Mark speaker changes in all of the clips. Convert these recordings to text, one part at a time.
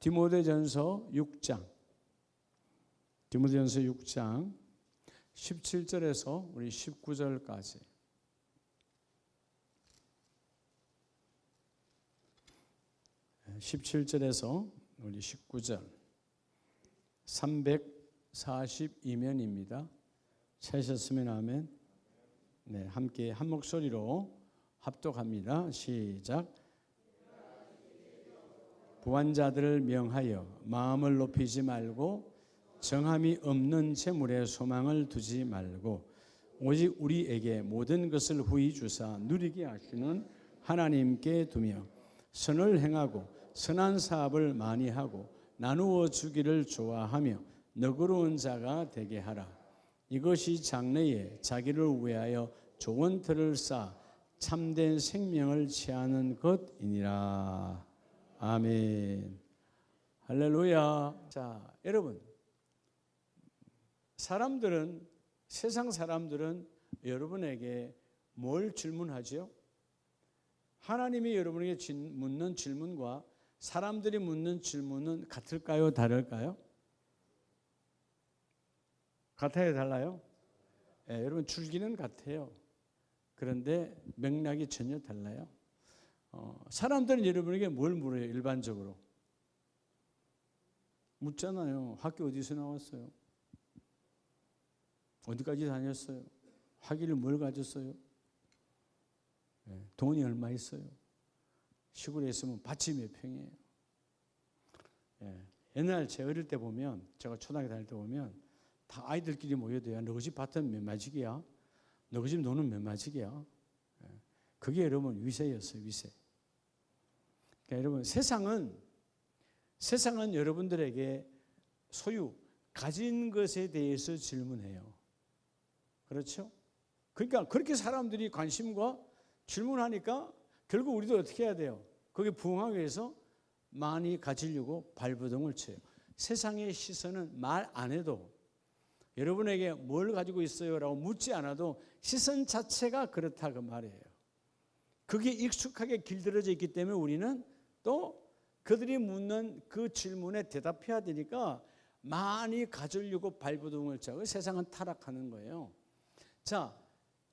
Speaker 1: 디모데전서 6장 17절에서 우리 19절까지. 17절에서 우리 19절 342면입니다. 찾으셨으면 아멘. 네, 함께 한 목소리로 합독합니다. 시작. 부한자들을 명하여 마음을 높이지 말고 정함이 없는 재물에 소망을 두지 말고 오직 우리에게 모든 것을 후히 주사 누리게 하시는 하나님께 두며 선을 행하고 선한 사업을 많이 하고 나누어 주기를 좋아하며 너그러운 자가 되게 하라. 이것이 장래에 자기를 위하여 좋은 터를 쌓아 참된 생명을 취하는 것이니라. 아멘. 할렐루야. 자, 여러분, 세상 사람들은 여러분에게 뭘 질문하죠? 하나님이 여러분에게 묻는 질문과 사람들이 묻는 질문은 같을까요? 다를까요? 같아요? 달라요? 네, 여러분 줄기는 같아요. 그런데 맥락이 전혀 달라요. 사람들은 여러분에게 뭘 물어요? 일반적으로 묻잖아요. 학교 어디서 나왔어요? 어디까지 다녔어요? 학위를 뭘 가졌어요? 돈이 얼마 있어요? 시골에 있으면 밭이 몇 평이에요? 옛날 제 어릴 때 보면, 제가 초등학교 다닐 때 보면 다 아이들끼리 모여도야 너 집 밭은 몇 마지기야? 너 집 노는 몇 마지기야? 그게 여러분 위세였어요. 위세. 그러니까 여러분 세상은 여러분들에게 소유 가진 것에 대해서 질문해요. 그렇죠? 그러니까 그렇게 사람들이 관심과 질문하니까 결국 우리도 어떻게 해야 돼요? 거기에 부응하기 위해서 많이 가지려고 발버둥을 쳐요. 세상의 시선은 말 안 해도 여러분에게 뭘 가지고 있어요? 라고 묻지 않아도 시선 자체가 그렇다 그 말이에요. 그게 익숙하게 길들여져 있기 때문에 우리는 또 그들이 묻는 그 질문에 대답해야 되니까 많이 가지려고 발버둥을 차고 세상은 타락하는 거예요. 자,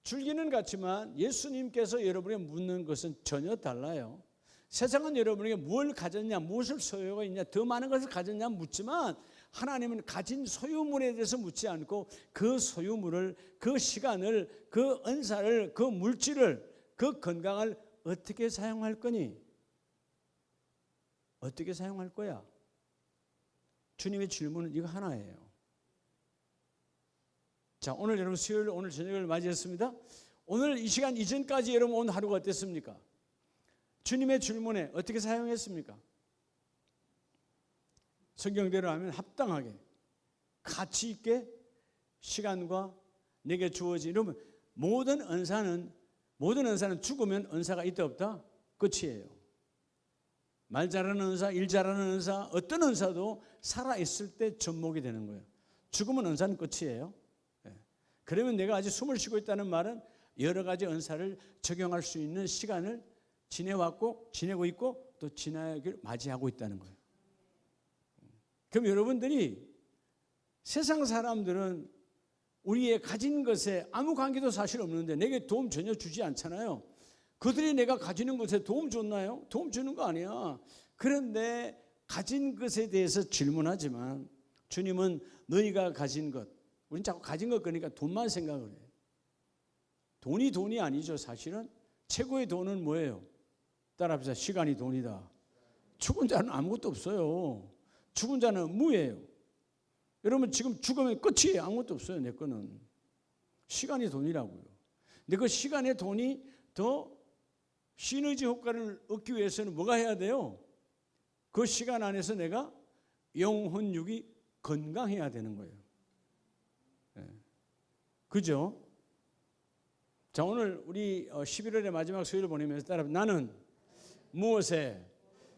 Speaker 1: 줄기는 같지만 예수님께서 여러분에게 묻는 것은 전혀 달라요. 세상은 여러분에게 뭘 가졌냐, 무엇을 소유가 있냐, 더 많은 것을 가졌냐 묻지만 하나님은 가진 소유물에 대해서 묻지 않고 그 소유물을, 그 시간을, 그 은사를, 그 물질을, 그 건강을 어떻게 사용할 거니? 어떻게 사용할 거야? 주님의 질문은 이거 하나예요. 자, 오늘 여러분 수요일 오늘 저녁을 맞이했습니다. 오늘 이 시간 이전까지 여러분 오늘 하루가 어땠습니까? 주님의 질문에 어떻게 사용했습니까? 성경대로 하면 합당하게 가치 있게 시간과 내게 주어진 여러분 모든 은사는 죽으면 은사가 있다 없다 끝이에요. 말 잘하는 은사, 일 잘하는 은사, 어떤 은사도 살아있을 때 접목이 되는 거예요. 죽으면 은사는 끝이에요. 그러면 내가 아직 숨을 쉬고 있다는 말은 여러 가지 은사를 적용할 수 있는 시간을 지내왔고 지내고 있고 또 지나기를 맞이하고 있다는 거예요. 그럼 여러분들이 세상 사람들은 우리의 가진 것에 아무 관계도 사실 없는데 내게 도움 전혀 주지 않잖아요. 그들이 내가 가지는 것에 도움 줬나요? 도움 주는 거 아니야. 그런데 가진 것에 대해서 질문하지만 주님은 너희가 가진 것, 우린 자꾸 가진 것 그러니까 돈만 생각을 해요. 돈이 아니죠. 사실은 최고의 돈은 뭐예요? 따라합시다. 시간이 돈이다. 죽은 자는 아무것도 없어요. 죽은 자는 무예요. 여러분 지금 죽으면 끝이에요. 아무것도 없어요. 내 거는. 시간이 돈이라고요. 근데 그 시간의 돈이 더 시너지 효과를 얻기 위해서는 뭐가 해야 돼요? 그 시간 안에서 내가 영혼육이 건강해야 되는 거예요. 그죠? 자, 오늘 우리 11월의 마지막 수요일을 보내면서 따라 나는 무엇에,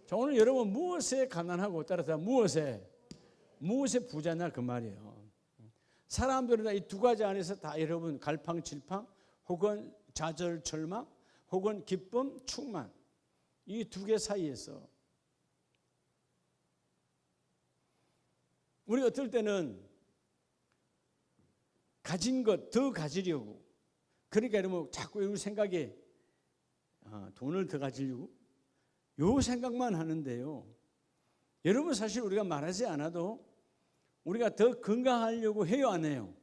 Speaker 1: 자, 오늘 여러분 무엇에 가난하고 따라서 무엇에 부자냐 그 말이에요. 사람들은 다 이 두 가지 안에서 다 여러분 갈팡질팡 혹은 좌절 절망 혹은 기쁨 충만 이 두 개 사이에서 우리가 어떨 때는 가진 것 더 가지려고, 그러니까 여러분 자꾸 우리 생각에 돈을 더 가지려고 요 생각만 하는데요. 여러분 사실 우리가 말하지 않아도 우리가 더 건강하려고 해요, 안 해요?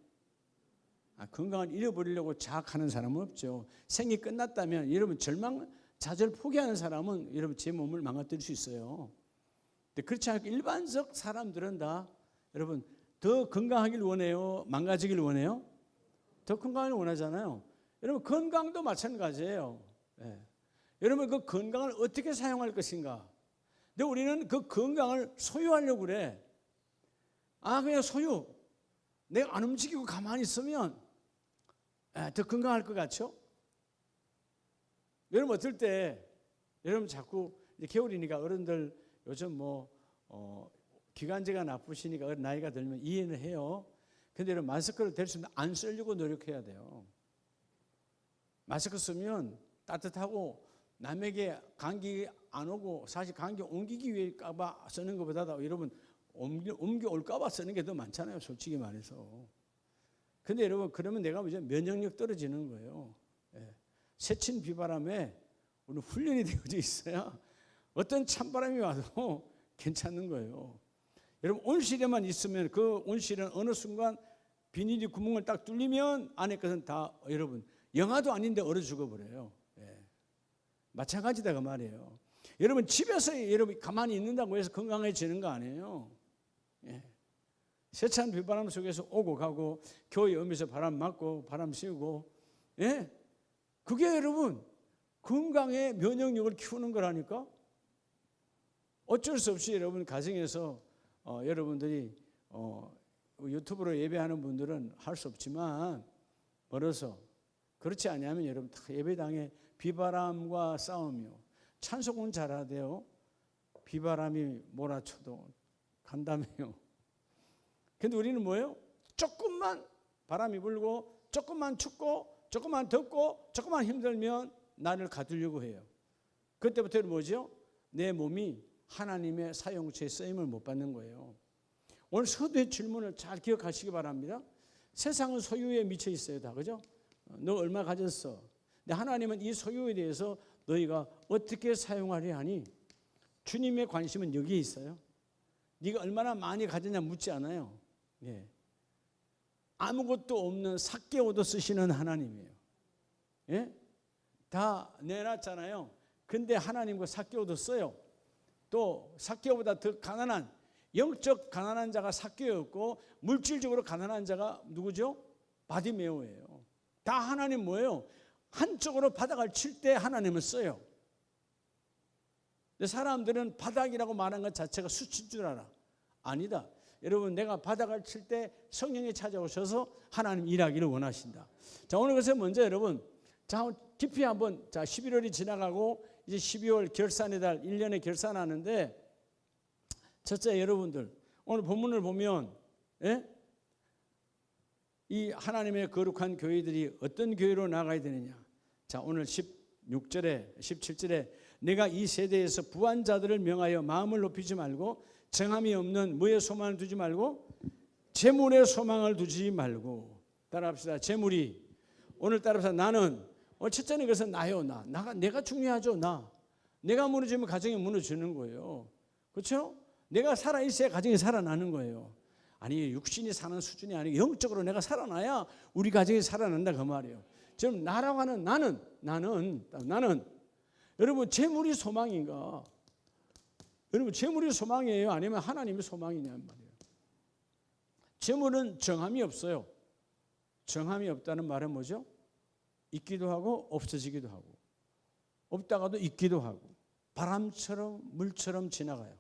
Speaker 1: 건강을 잃어버리려고 자학하는 사람은 없죠. 생이 끝났다면 여러분 좌절 포기하는 사람은 여러분 제 몸을 망가뜨릴 수 있어요. 근데 그렇지 않고 일반적 사람들은 다 여러분 더 건강하길 원해요, 망가지길 원해요? 더 건강을 원하잖아요. 여러분 건강도 마찬가지예요. 예. 여러분 그 건강을 어떻게 사용할 것인가? 근데 우리는 그 건강을 소유하려고 그래. 그냥 소유. 내가 안 움직이고 가만히 있으면 더 건강할 것 같죠? 여러분 어떨 때 여러분 자꾸 이제 겨울이니까 어른들 요즘 기관지가 나쁘시니까 나이가 들면 이해는 해요. 근데 여러분 마스크를 될 수 있으면 안 쓰려고 노력해야 돼요. 마스크 쓰면 따뜻하고 남에게 감기 안 오고, 사실 감기 옮기기 위해까봐 쓰는 것보다 여러분 옮겨 올까봐 쓰는 게 더 많잖아요, 솔직히 말해서. 근데 여러분 그러면 내가 이제 면역력 떨어지는 거예요. 새친 비바람에 우리 훈련이 되어져 있어야 어떤 찬바람이 와도 괜찮은 거예요. 여러분 온실에만 있으면 그 온실은 어느 순간 비닐이 구멍을 딱 뚫리면 안에 것은 다 여러분 영하도 아닌데 얼어 죽어버려요. 마찬가지다 그 말이에요. 여러분 집에서 여러분 가만히 있는다고 해서 건강해지는 거 아니에요. 세찬 비바람 속에서 오고 가고 교회 오면서 바람 맞고 바람 쐬고, 그게 여러분 건강의 면역력을 키우는 거라니까. 어쩔 수 없이 여러분 가정에서 여러분들이 유튜브로 예배하는 분들은 할 수 없지만 멀어서, 그렇지 않으면 여러분 다 예배당에 비바람과 싸우며 찬송은 잘하대요. 비바람이 몰아쳐도 간다며요. 근데 우리는 뭐예요? 조금만 바람이 불고 조금만 춥고 조금만 덥고 조금만 힘들면 나를 가두려고 해요. 그때부터는 뭐죠? 내 몸이 하나님의 사용처에 쓰임을 못 받는 거예요. 오늘 서두의 질문을 잘 기억하시기 바랍니다. 세상은 소유에 미쳐 있어요, 다, 그죠? 너 얼마 가졌어? 근데 하나님은 이 소유에 대해서 너희가 어떻게 사용하려 하니? 주님의 관심은 여기에 있어요. 네가 얼마나 많이 가졌냐 묻지 않아요. 아무것도 없는 삭개오도 쓰시는 하나님이에요. 다 내놨잖아요. 근데 하나님과 삭개오도 써요. 또 삭개오보다 더 가난한, 영적 가난한 자가 삭개오였고 물질적으로 가난한 자가 누구죠? 바디메오예요. 다 하나님 뭐예요? 한쪽으로 바닥을 칠 때 하나님을 써요. 근데 사람들은 바닥이라고 말하는 것 자체가 수치인 줄 알아. 아니다. 여러분 내가 바닥을 칠 때 성령이 찾아오셔서 하나님 일하기를 원하신다. 자, 오늘 그래서 먼저 여러분 자 깊이 한번, 자 11월이 지나가고 이제 12월 결산의 달, 1년의 결산하는데, 첫째 여러분들 오늘 본문을 보면 이 하나님의 거룩한 교회들이 어떤 교회로 나가야 되느냐. 자, 오늘 16절에 17절에 내가 이 세대에서 부한 자들을 명하여 마음을 높이지 말고 정함이 없는 무의 소망을 두지 말고 재물의 소망을 두지 말고. 따라합시다. 재물이, 오늘 따라합시다. 나는, 오늘 첫째는 그래서 나요. 내가 중요하죠. 내가 무너지면 가정이 무너지는 거예요. 그렇죠? 내가 살아있어야 가정이 살아나는 거예요. 아니 육신이 사는 수준이 아니고 영적으로 내가 살아나야 우리 가정이 살아난다 그 말이에요. 지금 나라고 하는 나는 여러분 재물이 소망인가? 여러분 재물이 소망이에요? 아니면 하나님의 소망이냐 말이에요. 재물은 정함이 없어요. 정함이 없다는 말은 뭐죠? 있기도 하고 없어지기도 하고, 없다가도 있기도 하고, 바람처럼 물처럼 지나가요.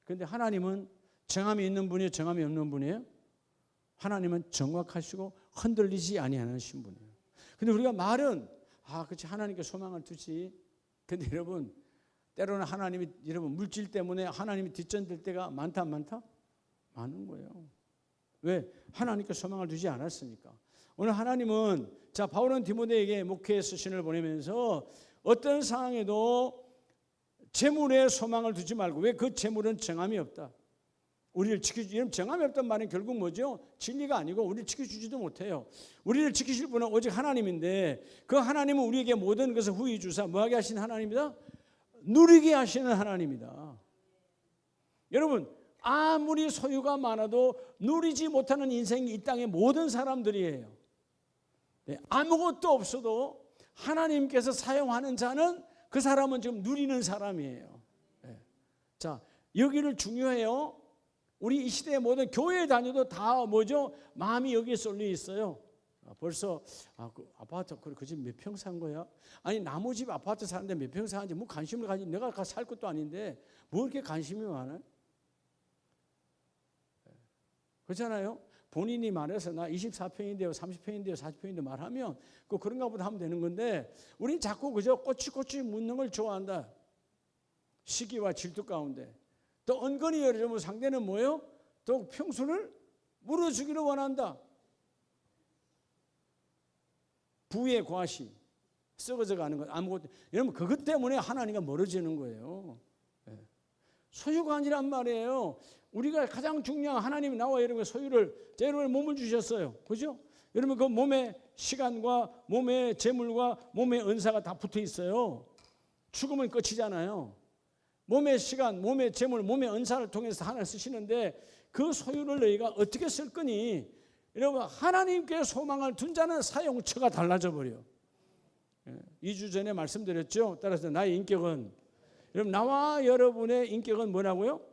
Speaker 1: 그런데 하나님은 정함이 있는 분이에요? 정함이 없는 분이에요? 하나님은 정확하시고 흔들리지 아니하신 분이에요. 근데 우리가 말은 그렇지 하나님께 소망을 두지. 근데 여러분 때로는 하나님이 여러분 물질 때문에 하나님이 뒷전될 때가 많다 안 많다? 많은 거예요. 왜? 하나님께 소망을 두지 않았으니까. 오늘 하나님은 자 바울은 디모데에게 목회의 서신을 보내면서 어떤 상황에도 재물에 소망을 두지 말고, 왜? 그 재물은 정함이 없다. 우리를 지켜주지, 정함이 없단 말은 결국 뭐죠? 진리가 아니고 우리를 지켜주지도 못해요. 우리를 지키실 분은 오직 하나님인데 그 하나님은 우리에게 모든 것을 후히 주사 뭐하게 하시는 하나님이다? 누리게 하시는 하나님이다. 여러분, 아무리 소유가 많아도 누리지 못하는 인생이 이 땅의 모든 사람들이에요. 네, 아무것도 없어도 하나님께서 사용하는 자는 그 사람은 지금 누리는 사람이에요. 네. 자, 여기를 중요해요. 우리 이 시대의 모든 교회 다녀도 다 뭐죠? 마음이 여기에 쏠려 있어요. 벌써 그 아파트 그 집 몇 평 산 거야? 아니 나무 집 아파트 사는데 몇 평 사는지 뭐 관심을 가지? 내가 가서 살 것도 아닌데 뭐 이렇게 관심이 많아? 그렇잖아요. 본인이 말해서 나 24평인데요, 30평인데요, 40평인데 말하면 그런가 보다 하면 되는 건데 우리는 자꾸 그저 꼬치꼬치 묻는 걸 좋아한다. 시기와 질투 가운데. 또 은근히 여러분 상대는 뭐예요? 또 평수를 물어주기를 원한다. 부의 과시, 썩어져 가는 것 아무것도. 여러분 그것 때문에 하나님과 멀어지는 거예요. 소유가 아니란 말이에요. 우리가 가장 중요한 하나님이 나와 여러분 소유를 여러분 몸을 주셨어요. 그죠? 여러분 그 몸에 시간과 몸에 재물과 몸에 은사가 다 붙어 있어요. 죽으면 끝이잖아요. 몸의 시간, 몸의 재물, 몸의 은사를 통해서 하나 쓰시는데 그 소유를 너희가 어떻게 쓸 거니? 여러분 하나님께 소망을 둔 자는 사용처가 달라져 버려. 2주 전에 말씀드렸죠. 따라서 나의 인격은 여러분 나와 여러분의 인격은 뭐라고요?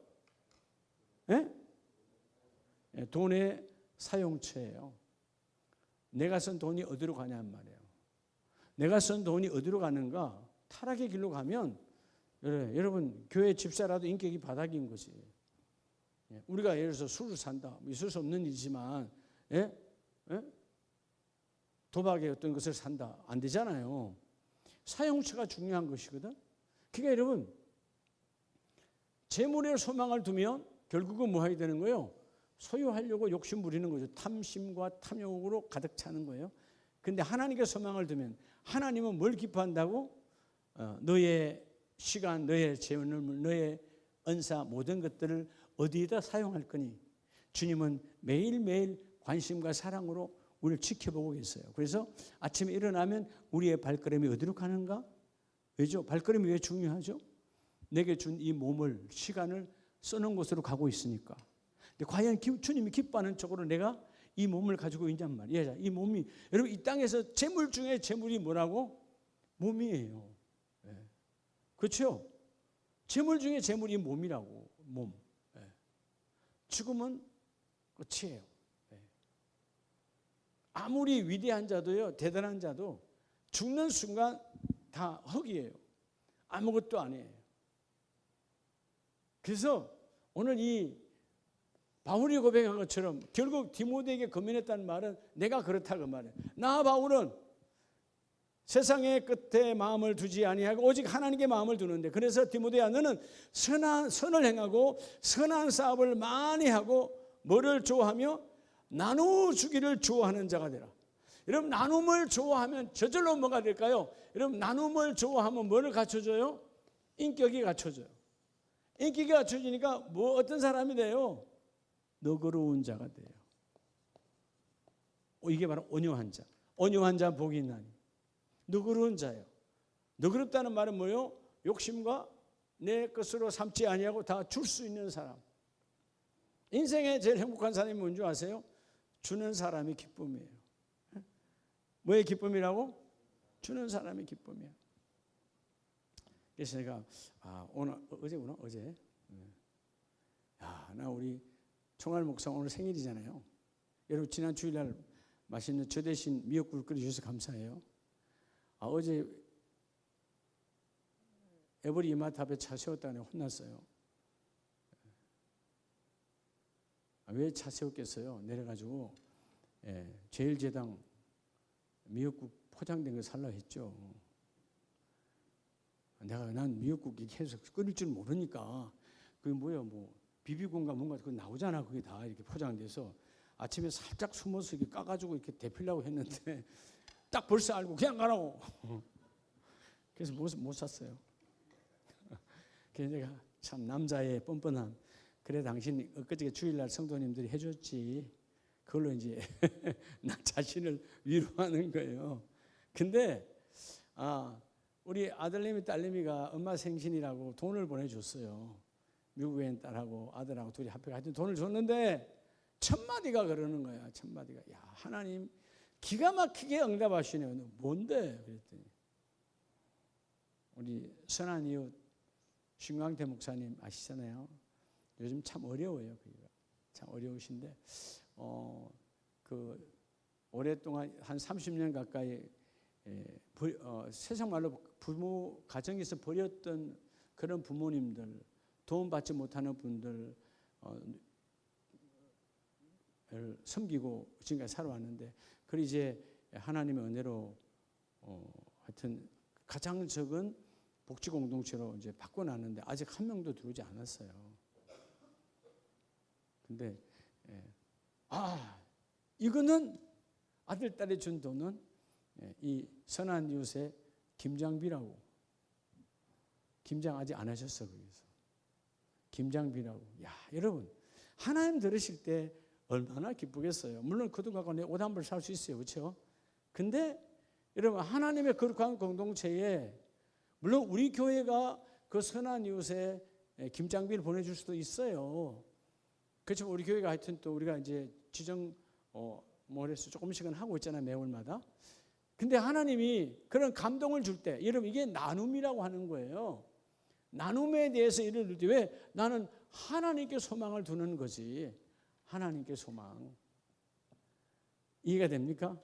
Speaker 1: 돈의 사용처예요. 내가 쓴 돈이 어디로 가냐는 말이에요. 내가 쓴 돈이 어디로 가는가? 타락의 길로 가면 여러분 교회 집사라도 인격이 바닥인 거지. 우리가 예를 들어서 술을 산다. 있을 수 없는 일이지만 도박의 어떤 것을 산다. 안 되잖아요. 사용처가 중요한 것이거든. 그러니까 여러분 재물에 소망을 두면 결국은 뭐 해야 되는 거예요? 소유하려고 욕심 부리는 거죠. 탐심과 탐욕으로 가득 차는 거예요. 그런데 하나님께 소망을 두면 하나님은 뭘 기뻐한다고? 너의 시간, 너의 재물, 너의 은사 모든 것들을 어디에다 사용할 거니? 주님은 매일매일 관심과 사랑으로 우리를 지켜보고 계세요. 그래서 아침에 일어나면 우리의 발걸음이 어디로 가는가? 왜죠? 발걸음이 왜 중요하죠? 내게 준 이 몸을, 시간을 쓰는 곳으로 가고 있으니까. 근데 과연 주님이 기뻐하는 쪽으로 내가 이 몸을 가지고 있냔 말이에요. 이 몸이, 여러분 이 땅에서 재물 중에 재물이 뭐라고? 몸이에요. 그렇죠? 재물 중에 재물이 몸이라고. 몸. 죽으면 끝이에요. 아무리 위대한 자도요, 대단한 자도 죽는 순간 다 흙이에요. 아무것도 아니에요. 그래서 오늘 이 바울이 고백한 것처럼 결국 디모데에게 권면했다는 말은 내가 그렇다 그 말이에요. 나 바울은 세상의 끝에 마음을 두지 아니하고 오직 하나님께 마음을 두는데, 그래서 디모데야 너는 선을 행하고 선한 사업을 많이 하고 뭐를 좋아하며 나누어주기를 좋아하는 자가 되라. 여러분 나눔을 좋아하면 저절로 뭐가 될까요? 여러분 나눔을 좋아하면 뭐를 갖춰줘요? 인격이 갖춰져요. 인격이 갖춰지니까 뭐 어떤 사람이 돼요? 너그러운 자가 돼요. 이게 바로 온유한 자. 온유한 자 복이 있나니. 너그러운 자예요. 너그럽다는 말은 뭐예요? 욕심과 내 것으로 삼지 아니하고 다 줄 수 있는 사람. 인생에 제일 행복한 사람이 뭔지 아세요? 주는 사람이 기쁨이에요. 뭐의 기쁨이라고? 주는 사람이 기쁨이에요. 그래서 제가 오늘 어제구나 어제. 나 우리 총알 목사 오늘 생일이잖아요. 여러분 지난 주일날 맛있는 저 대신 미역국을 끓여주셔서 감사해요. 어제 에버리 이마트 앞에 차 세웠다고 혼났어요. 왜 차 세웠겠어요? 내려가지고 제일제당 미역국 포장된 거 살라 했죠. 난 미역국 계속 끓일 줄 모르니까 그게 뭐야 뭐 비비고인가 뭔가 그거 나오잖아. 그게 다 이렇게 포장돼서 아침에 살짝 숨어서 이렇게 까가지고 이렇게 데피려고 했는데 딱 벌써 알고 그냥 가라고. 그래서 못 샀어요. 그래서 내가 참 남자의 뻔뻔함. 그래 당신 엊그저께 주일날 성도님들이 해줬지. 그걸로 이제 나 자신을 위로하는 거예요. 근데 우리 아들내미 딸내미가 엄마 생신이라고 돈을 보내줬어요. 미국에 있는 딸하고 아들하고 둘이 합해 하여튼 돈을 줬는데 첫 마디가 그러는 거야. 첫 마디가 야 하나님 기가 막히게 응답하시네요. 뭔데? 그랬더니 우리 선한 이웃 신광태 목사님 아시잖아요. 요즘 참 어려워요. 그게 참 어려우신데 그 오랫동안 한 30년 가까이 세상 말로 부모 가정에서 버렸던 그런 부모님들, 도움받지 못하는 분들 섬기고 지금까지 살아왔는데, 그리고 이제 하나님의 은혜로 하여튼 가장 적은 복지 공동체로 이제 바꿔놨는데 아직 한 명도 들어오지 않았어요. 근데 이거는 아들 딸이 준 돈은 이 선한 이웃의 김장비라고. 김장 아직 안 하셨어. 거기서 김장비라고. 야 여러분 하나님 들으실 때 얼마나 기쁘겠어요. 물론 그 돈 갖고 내 옷 한 벌 살 수 있어요. 그렇죠? 근데 여러분 하나님의 거룩한 공동체에 물론 우리 교회가 그 선한 이웃에 김장비를 보내줄 수도 있어요. 그렇지만 우리 교회가 하여튼 또 우리가 이제 지정 뭐래서 조금씩은 하고 있잖아요. 매월마다. 근데 하나님이 그런 감동을 줄 때 여러분 이게 나눔이라고 하는 거예요. 나눔에 대해서 이를 누릴 때 왜 나는 하나님께 소망을 두는 거지. 하나님께 소망. 이해가 됩니까?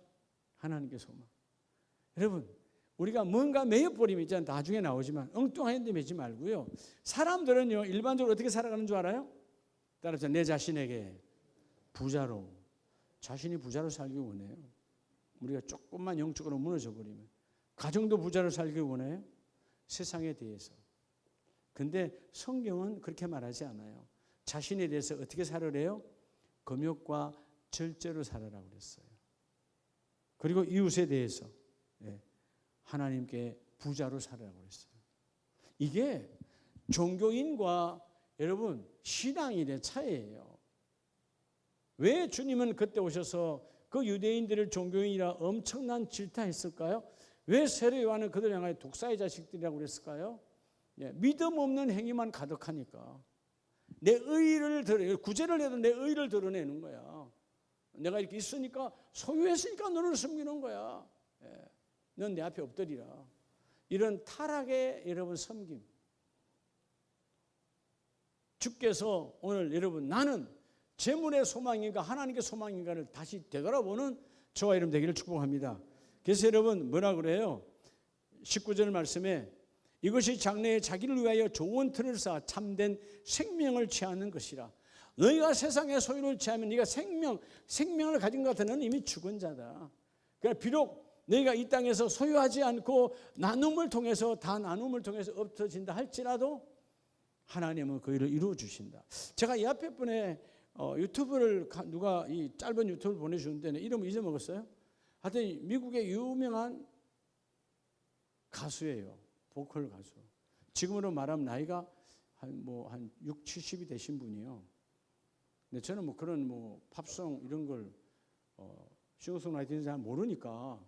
Speaker 1: 하나님께 소망. 여러분 우리가 뭔가 매여버리면 있잖아요. 나중에 나오지만 엉뚱한 데 매지 말고요. 사람들은요 일반적으로 어떻게 살아가는 줄 알아요? 따라서 내 자신에게 부자로, 자신이 부자로 살기 원해요. 우리가 조금만 영적으로 무너져 버리면 가정도 부자로 살기 원해요. 세상에 대해서. 근데 성경은 그렇게 말하지 않아요. 자신에 대해서 어떻게 살으래요? 금욕과 절제로 살아라고 그랬어요. 그리고 이웃에 대해서 하나님께 부자로 살아라고 그랬어요. 이게 종교인과 여러분 신앙인의 차이예요. 왜 주님은 그때 오셔서 그 유대인들을 종교인이라 엄청난 질타했을까요? 왜 세례 요한은 그들 향하여 독사의 자식들이라고 그랬을까요? 믿음 없는 행위만 가득하니까. 내 의를 구제를 해도 내 의를 드러내는 거야. 내가 이렇게 있으니까 소유했으니까 너를 섬기는 거야. 넌 내 앞에 엎드리라. 이런 타락의 여러분 섬김. 주께서 오늘 여러분 나는 재물의 소망인가 하나님께 소망인가를 다시 되돌아보는 저와 여러분 되기를 축복합니다. 그래서 여러분 뭐라 그래요? 19절 말씀에 이것이 장래에 자기를 위하여 좋은 틀을 쌓아 참된 생명을 취하는 것이라. 너희가 세상의 소유를 취하면 네가 생명을 가진 것 같아 너는 이미 죽은 자다. 그러니까 비록 너희가 이 땅에서 소유하지 않고 나눔을 통해서 다 나눔을 통해서 엎어진다 할지라도 하나님은 그 일을 이루어 주신다. 제가 이 앞에 분에 유튜브를 누가 이 짧은 유튜브를 보내주는데 이름을 잊어먹었어요. 하여튼 미국의 유명한 가수예요. 보컬 가수. 지금으로 말하면 나이가 한 6, 70이 되신 분이요. 근데 저는 뭐 그런 뭐 팝송 이런 걸 싱어송라이팅을 잘 모르니까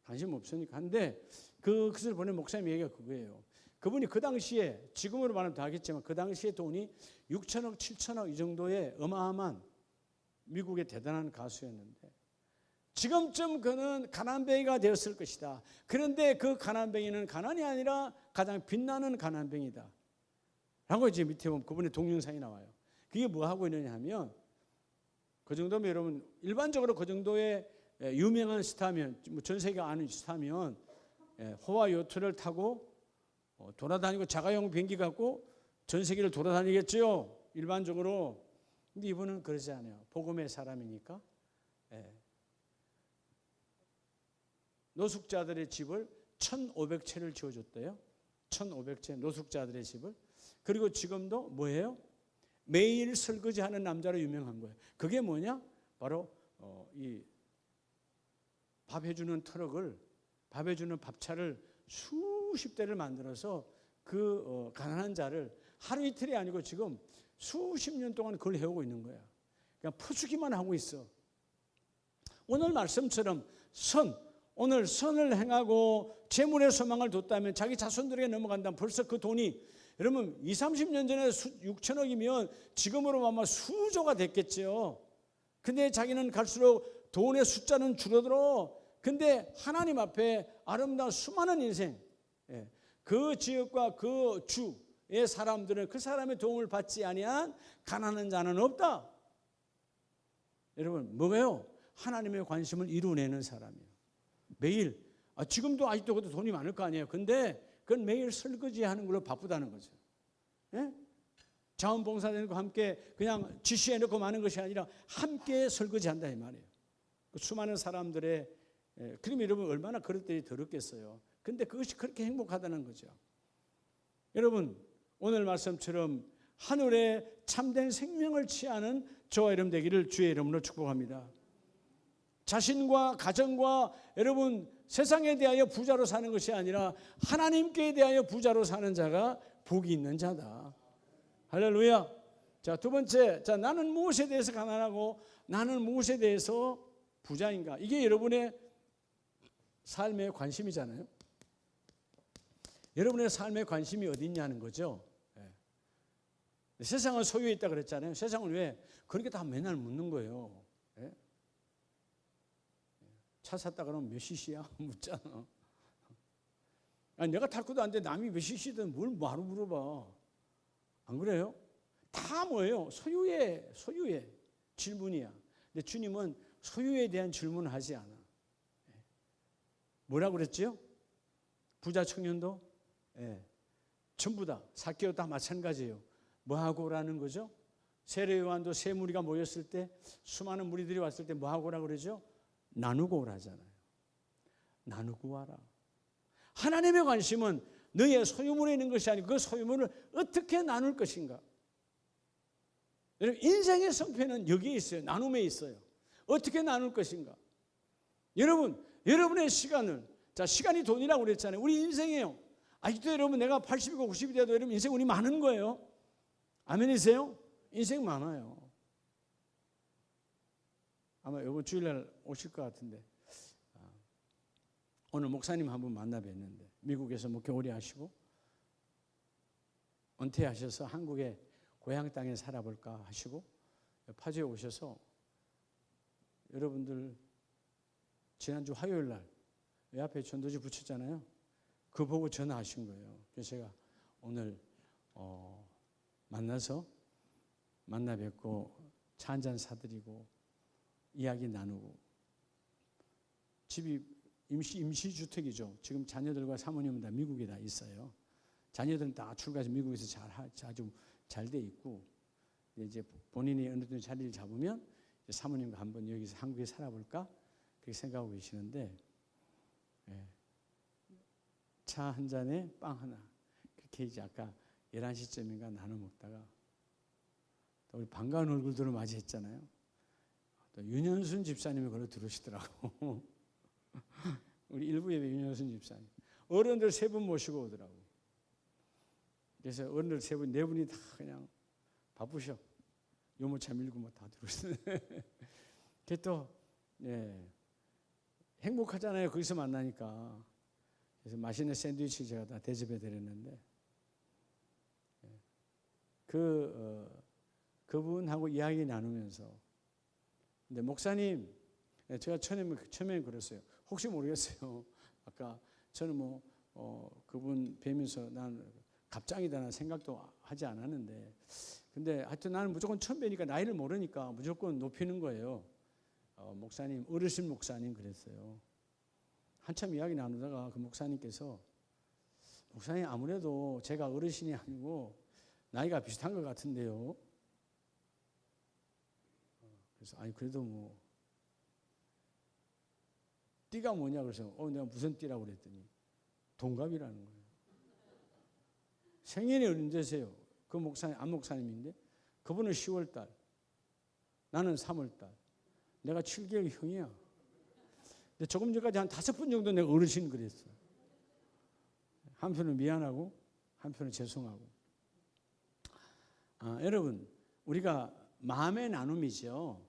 Speaker 1: 관심 없으니까 한데 그것을 보낸 목사님 얘기가 그거예요. 그분이 그 당시에 지금으로 말하면 다 하겠지만 그 당시에 돈이 6천억, 7천억 이 정도의 어마어마한 미국의 대단한 가수였는데 지금쯤 그는 가난뱅이가 되었을 것이다. 그런데 그 가난뱅이는 가난이 아니라 가장 빛나는 가난뱅이다. 라고 이제 밑에 보면 그분의 동영상이 나와요. 그게 뭐 하고 있느냐 하면 그 정도면 여러분 일반적으로 그 정도의 유명한 스타면 전 세계가 아는 스타면 호화 요트를 타고 돌아다니고 자가용 비행기 갖고 전 세계를 돌아다니겠죠. 일반적으로. 근데 이분은 그러지 않아요. 복음의 사람이니까. 노숙자들의 집을 1,500채를 지어줬대요. 1,500채 노숙자들의 집을. 그리고 지금도 뭐예요? 매일 설거지하는 남자로 유명한 거예요. 그게 뭐냐? 바로 이 밥 해주는 트럭을, 밥 해주는 밥차를 수십 대를 만들어서 그 가난한 자를 하루 이틀이 아니고 지금 수십 년 동안 그걸 해오고 있는 거야. 그냥 퍼주기만 하고 있어. 오늘 말씀처럼 오늘 선을 행하고 재물의 소망을 뒀다면 자기 자손들에게 넘어간다면 벌써 그 돈이 여러분 20, 30년 전에 6천억이면 지금으로 아마 수조가 됐겠죠. 근데 자기는 갈수록 돈의 숫자는 줄어들어. 근데 하나님 앞에 아름다운 수많은 인생, 그 지역과 그 주의 사람들은 그 사람의 도움을 받지 아니한 가난한 자는 없다. 여러분 뭐예요? 하나님의 관심을 이루어내는 사람이에요. 매일 지금도 아직도 그것도 돈이 많을 거 아니에요. 근데 그건 매일 설거지하는 걸로 바쁘다는 거죠. 예? 자원봉사자들과 함께 그냥 지시해놓고 마는 것이 아니라 함께 설거지한다 이 말이에요. 그 수많은 사람들의 그러면 여러분 얼마나 그럴 때이 더럽겠어요. 근데 그것이 그렇게 행복하다는 거죠. 여러분 오늘 말씀처럼 하늘에 참된 생명을 취하는 저와 여러분 되기를 주의 이름으로 축복합니다. 자신과 가정과 여러분 세상에 대하여 부자로 사는 것이 아니라 하나님께 대하여 부자로 사는 자가 복이 있는 자다. 할렐루야. 자, 두 번째, 나는 무엇에 대해서 가난하고 나는 무엇에 대해서 부자인가? 이게 여러분의 삶의 관심이잖아요. 여러분의 삶의 관심이 어디 있냐는 거죠. 세상을 소유해 있다 그랬잖아요. 세상을 왜? 그렇게 다 맨날 묻는 거예요. 차 샀다 그러면 몇 cc야? 묻잖아. 아니, 내가 탈 것도 안 돼. 남이 몇 cc든 뭘 바로 물어봐. 안 그래요? 다 뭐예요? 소유의 질문이야. 근데 주님은 소유에 대한 질문을 하지 않아. 뭐라고 그랬죠? 부자 청년도? 전부 다 삭개오 다 마찬가지예요. 뭐하고라는 거죠? 세례 요한도 세 무리가 모였을 때 수많은 무리들이 왔을 때 뭐하고 오라 그러죠? 나누고 오라잖아요. 나누고 와라. 하나님의 관심은 너의 소유물에 있는 것이 아니고 그 소유물을 어떻게 나눌 것인가. 여러분 인생의 성패는 여기에 있어요. 나눔에 있어요. 어떻게 나눌 것인가. 여러분의 시간을 시간이 돈이라고 그랬잖아요. 우리 인생이에요. 아직도 여러분 내가 80이고 90이 돼도 여러분 인생 우리 많은 거예요. 아멘이세요? 인생 많아요. 아마 이번 주일날 오실 것 같은데 오늘 목사님 한 분 만나 뵀는데 미국에서 목회 오래 하시고 은퇴하셔서 한국의 고향 땅에 살아볼까 하시고 파주에 오셔서 여러분들 지난주 화요일날 옆에 전도지 붙였잖아요. 그거 보고 전화하신 거예요. 그래서 제가 오늘 만나 뵙고 차 한잔 사드리고 이야기 나누고 집이 임시주택이죠. 지금 자녀들과 사모님은 다 미국에 다 있어요. 자녀들은 다 출가해서 미국에서 아주 잘 돼 있고 이제 본인이 어느 정도 자리를 잡으면 사모님과 한번 여기서 한국에 살아볼까 그렇게 생각하고 계시는데 차 한 잔에 빵 하나 그렇게 이제 아까 11시쯤인가 나눠 먹다가 또 우리 반가운 얼굴들을 맞이했잖아요. 또 윤현순 집사님이 걸어 들어오시더라고. 우리 일부 예배 윤현순 집사님. 어른들 세 분 모시고 오더라고. 그래서 어른들 세 분, 네 분이 다 그냥 바쁘셔. 유모차 밀고 뭐 다 들어오시네. 그게 또 행복하잖아요. 거기서 만나니까. 그래서 맛있는 샌드위치 제가 다 대접해 드렸는데 그분하고 이야기 나누면서 근데 목사님 제가 처음에 그랬어요. 혹시 모르겠어요. 아까 저는 그분 뵈면서 난 갑장이다라는 생각도 하지 않았는데 근데 하여튼 나는 무조건 처음 뵈니까 나이를 모르니까 무조건 높이는 거예요. 목사님 어르신 목사님 그랬어요. 한참 이야기 나누다가 그 목사님께서 목사님 아무래도 제가 어르신이 아니고 나이가 비슷한 것 같은데요. 그래서 아니 그래도 띠가 뭐냐 그래서 내가 무슨 띠라고 그랬더니 동갑이라는 거예요. 생일이 언제세요? 그 목사님 안 목사님인데 그분은 10월달 나는 3월달 내가 7개월 형이야. 근데 조금 전까지 한 5분 정도 내가 어르신 그랬어. 한편은 미안하고 한편은 죄송하고 여러분 우리가 마음의 나눔이죠.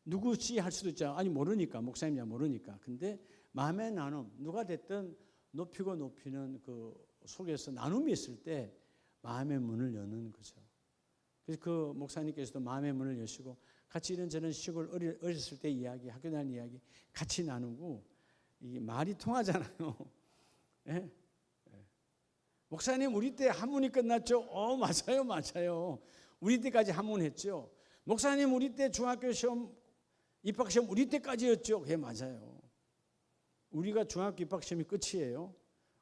Speaker 1: 누구지 할 수도 있죠. 아니 모르니까, 목사님이야 모르니까. 근데 마음의 나눔, 누가 됐든 높이고 높이는 그 속에서 나눔이 있을 때 마음의 문을 여는 거죠. 그래서 그 목사님께서도 마음의 문을 여시고 같이 이런저런 시골 어렸을 때 이야기, 학교 다니는 이야기 같이 나누고, 이게 말이 통하잖아요. 예? 목사님 우리 때 한문이 끝났죠? 맞아요 맞아요. 우리 때까지 한문했죠. 목사님 우리 때 중학교 시험 입학시험 우리 때까지였죠. 그게 맞아요. 우리가 중학교 입학시험이 끝이에요.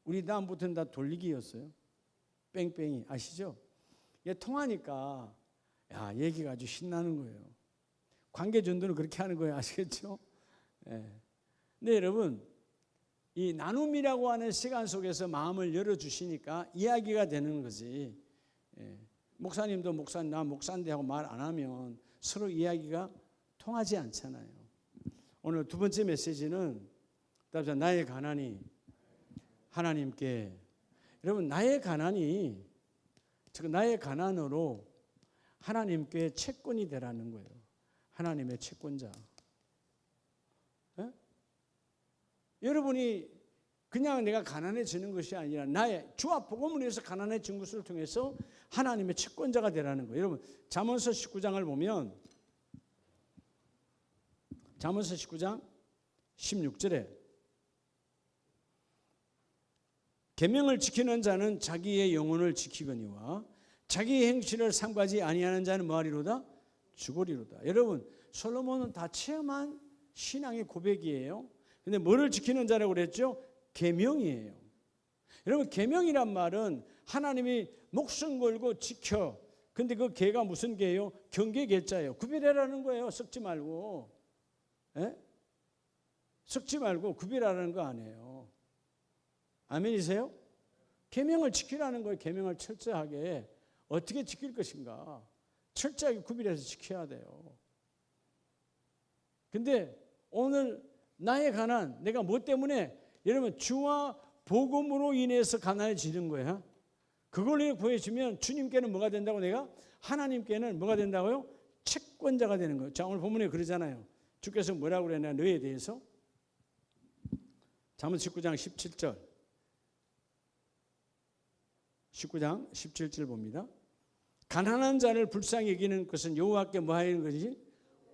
Speaker 1: 우리 다음부터는 다 돌리기였어요. 뺑뺑이 아시죠? 이게 통하니까 얘기가 아주 신나는 거예요. 관계전도는 그렇게 하는 거예요. 아시겠죠? 네. 근데 여러분 이 나눔이라고 하는 시간 속에서 마음을 열어주시니까 이야기가 되는 거지. 목사님도 목사님, 나 목사인데 하고 말 안 하면 서로 이야기가 통하지 않잖아요. 오늘 두 번째 메시지는 나의 가난이 하나님께, 여러분 나의 가난이, 즉 나의 가난으로 하나님께 채권이 되라는 거예요. 하나님의 채권자. 여러분이 그냥 내가 가난해지는 것이 아니라 나의 주와 복음을 위해서 가난해진 것을 통해서 하나님의 채권자가 되라는 거예요. 여러분 잠언서 19장을 보면 잠언서 19장 16절에 계명을 지키는 자는 자기의 영혼을 지키거니와 자기의 행실을 삼가지 아니하는 자는 뭐하리로다? 죽으리로다. 여러분 솔로몬은 다 체험한 신앙의 고백이에요. 근데 뭐를 지키는 자라고 그랬죠? 계명이에요. 여러분 계명이란 말은 하나님이 목숨 걸고 지켜. 근데 그 계가 무슨 계예요? 경계 계자예요. 구별하라는 거예요. 섞지 말고. 예? 섞지 말고 구별하라는 거 아니에요. 아멘이세요? 계명을 지키라는 거예요. 계명을 철저하게 어떻게 지킬 것인가? 철저하게 구별해서 지켜야 돼요. 근데 오늘 나의 가난, 내가 뭐 때문에, 여러분 주와 복음으로 인해서 가난해지는 거야. 그걸 구해주면 주님께는 뭐가 된다고? 내가 하나님께는 뭐가 된다고요? 채권자가 되는 거예요. 자, 오늘 본문에 그러잖아요. 주께서 뭐라고 그랬나 너에 대해서? 잠언 19장 17절 19장 17절 봅니다. 가난한 자를 불쌍히 여기는 것은 여호와께 뭐하는 것이지?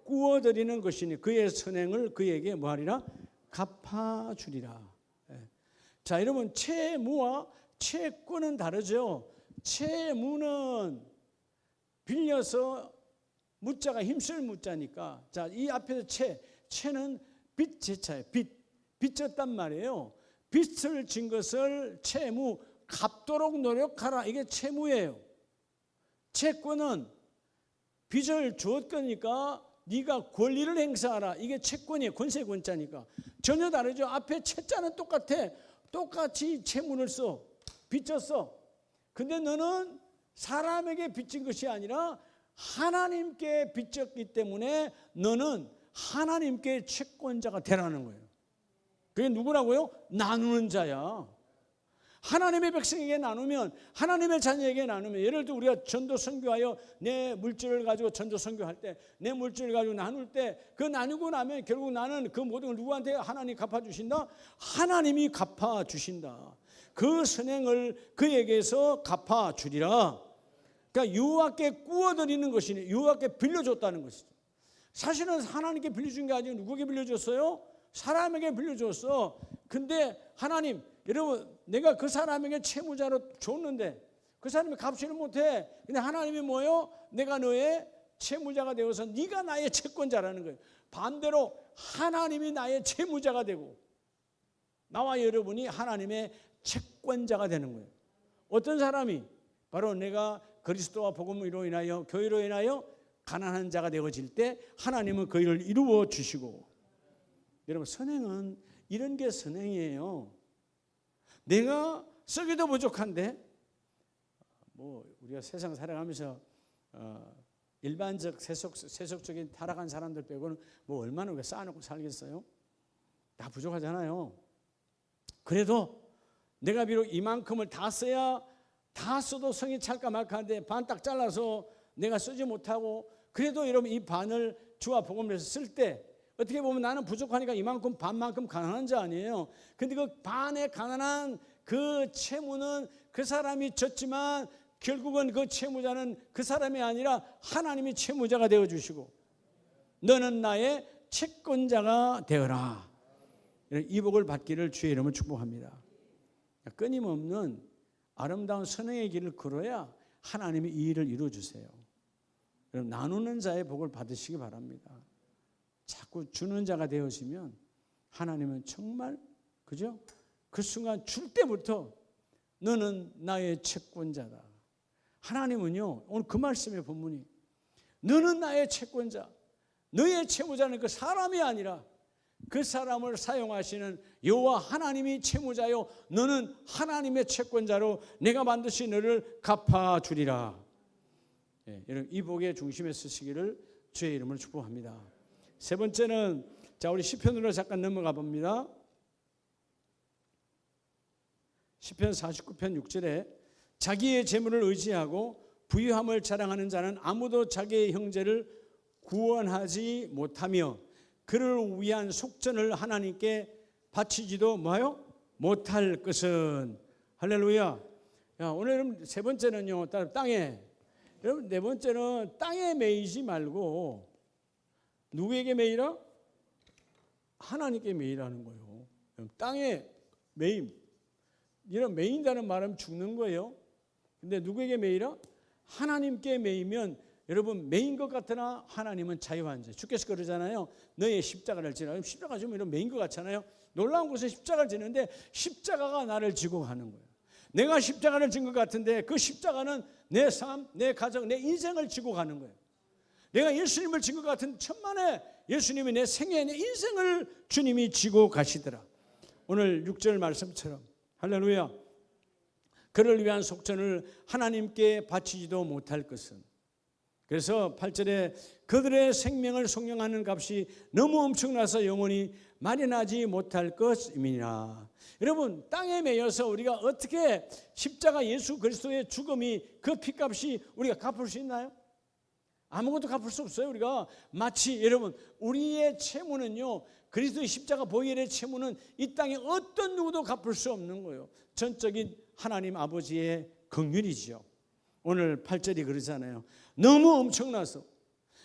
Speaker 1: 구워드리는 것이니 그의 선행을 그에게 뭐하리라? 갚아주리라. 자, 여러분 채무와 채권은 다르죠. 채무는 빌려서 무자가 힘쓸 무자니까. 자, 이 앞에서 채는 빚 제차예요. 빚졌단 말이에요. 빚을 진 것을 채무, 갚도록 노력하라. 이게 채무예요. 채권은 빚을 주었거니까 네가 권리를 행사하라. 이게 채권이에요. 권세 권자니까. 전혀 다르죠. 앞에 채자는 똑같아. 똑같이 채무를 써. 빚졌어. 근데 너는 사람에게 빚진 것이 아니라 하나님께 빚졌기 때문에 너는 하나님께 채권자가 되라는 거예요. 그게 누구라고요? 나누는 자야. 하나님의 백성에게 나누면, 하나님의 자녀에게 나누면, 예를 들어 우리가 전도 선교하여 내 물질을 가지고 전도 선교할 때, 내 물질을 가지고 나눌 때, 그 나누고 나면 결국 나는 그 모든 걸 누구한테 하나님 갚아주신다? 하나님이 갚아주신다. 그 선행을 그에게서 갚아주리라. 그러니까 여호와께 구워드리는 것이니 여호와께 빌려줬다는 것이죠. 사실은 하나님께 빌려준 게 아니고 누구에게 빌려줬어요? 사람에게 빌려줬어. 근데 하나님, 여러분 내가 그 사람에게 채무자로 줬는데 그 사람이 갚지를 못해. 근데 하나님이 뭐예요? 내가 너의 채무자가 되어서 네가 나의 채권자라는 거예요. 반대로 하나님이 나의 채무자가 되고 나와 여러분이 하나님의 채권자가 되는 거예요. 어떤 사람이? 바로 내가 그리스도와 복음으로 인하여 교회로 인하여 가난한 자가 되어질 때 하나님은 그 일을 이루어 주시고. 여러분 선행은 이런 게 선행이에요. 내가 쓰기도 부족한데 뭐 우리가 세상 살아가면서 일반적 세속적인 타락한 사람들 빼고는 뭐 얼마나 우리가 쌓아놓고 살겠어요? 다 부족하잖아요. 그래도 내가 비록 이만큼을 다 써야 다 써도 성이 찰까 말까 한데 반 딱 잘라서 내가 쓰지 못하고 그래도 여러분 이 반을 주와 복음을 위해서 쓸 때 어떻게 보면 나는 부족하니까 이만큼 반만큼 가난한 자 아니에요. 근데 그 반의 가난한 그 채무는 그 사람이 졌지만 결국은 그 채무자는 그 사람이 아니라 하나님이 채무자가 되어주시고 너는 나의 채권자가 되어라. 이 복을 받기를 주의 이름으로 축복합니다. 끊임없는 아름다운 선행의 길을 걸어야 하나님이 이 일을 이루어주세요. 나누는 자의 복을 받으시기 바랍니다. 자꾸 주는 자가 되어지면 하나님은 정말 그죠? 그 순간 줄 때부터 너는 나의 채권자다. 하나님은요 오늘 그 말씀의 본문이 너는 나의 채권자, 너의 채무자는 그 사람이 아니라 그 사람을 사용하시는 여호와 하나님이 채무자요 너는 하나님의 채권자로 내가 반드시 너를 갚아주리라. 이 복의 중심에 서시기를 주의 이름으로 축복합니다. 세 번째는 자 우리 시편으로 잠깐 넘어가 봅니다. 시편 49편 6절에 자기의 재물을 의지하고 부유함을 자랑하는 자는 아무도 자기의 형제를 구원하지 못하며 그를 위한 속전을 하나님께 바치지도 뭐요? 못할 것은. 할렐루야. 오늘 세 번째는요 땅에, 여러분 네 번째는 땅에 매이지 말고 누구에게 매이라? 하나님께 매이라는 거예요. 땅에 매임, 이런 매인다는 말은 죽는 거예요. 근데 누구에게 매이라? 하나님께 매이면 여러분 매인 것 같으나 하나님은 자유한 자. 주께서 그러잖아요. 너의 십자가를 지라. 십자가 지면 이런 매인 것 같잖아요. 놀라운 것은 십자가를 지는데 십자가가 나를 지고 가는 거예요. 내가 십자가를 진 것 같은데 그 십자가는 내 삶, 내 가정, 내 인생을 지고 가는 거예요. 내가 예수님을 진 것 같은 천만에 예수님이 내 생애, 내 인생을 주님이 지고 가시더라. 오늘 6절 말씀처럼 할렐루야. 그를 위한 속전을 하나님께 바치지도 못할 것은. 그래서 8절에 그들의 생명을 속량하는 값이 너무 엄청나서 영원히 마련하지 못할 것임이니라. 여러분 땅에 매여서 우리가 어떻게 십자가 예수 그리스도의 죽음이 그 피값이 우리가 갚을 수 있나요? 아무것도 갚을 수 없어요. 우리가 마치 여러분 우리의 채무는요 그리스도의 십자가 보혈의 채무는 이 땅에 어떤 누구도 갚을 수 없는 거예요. 전적인 하나님 아버지의 긍휼이죠. 오늘 8절이 그러잖아요. 너무 엄청나서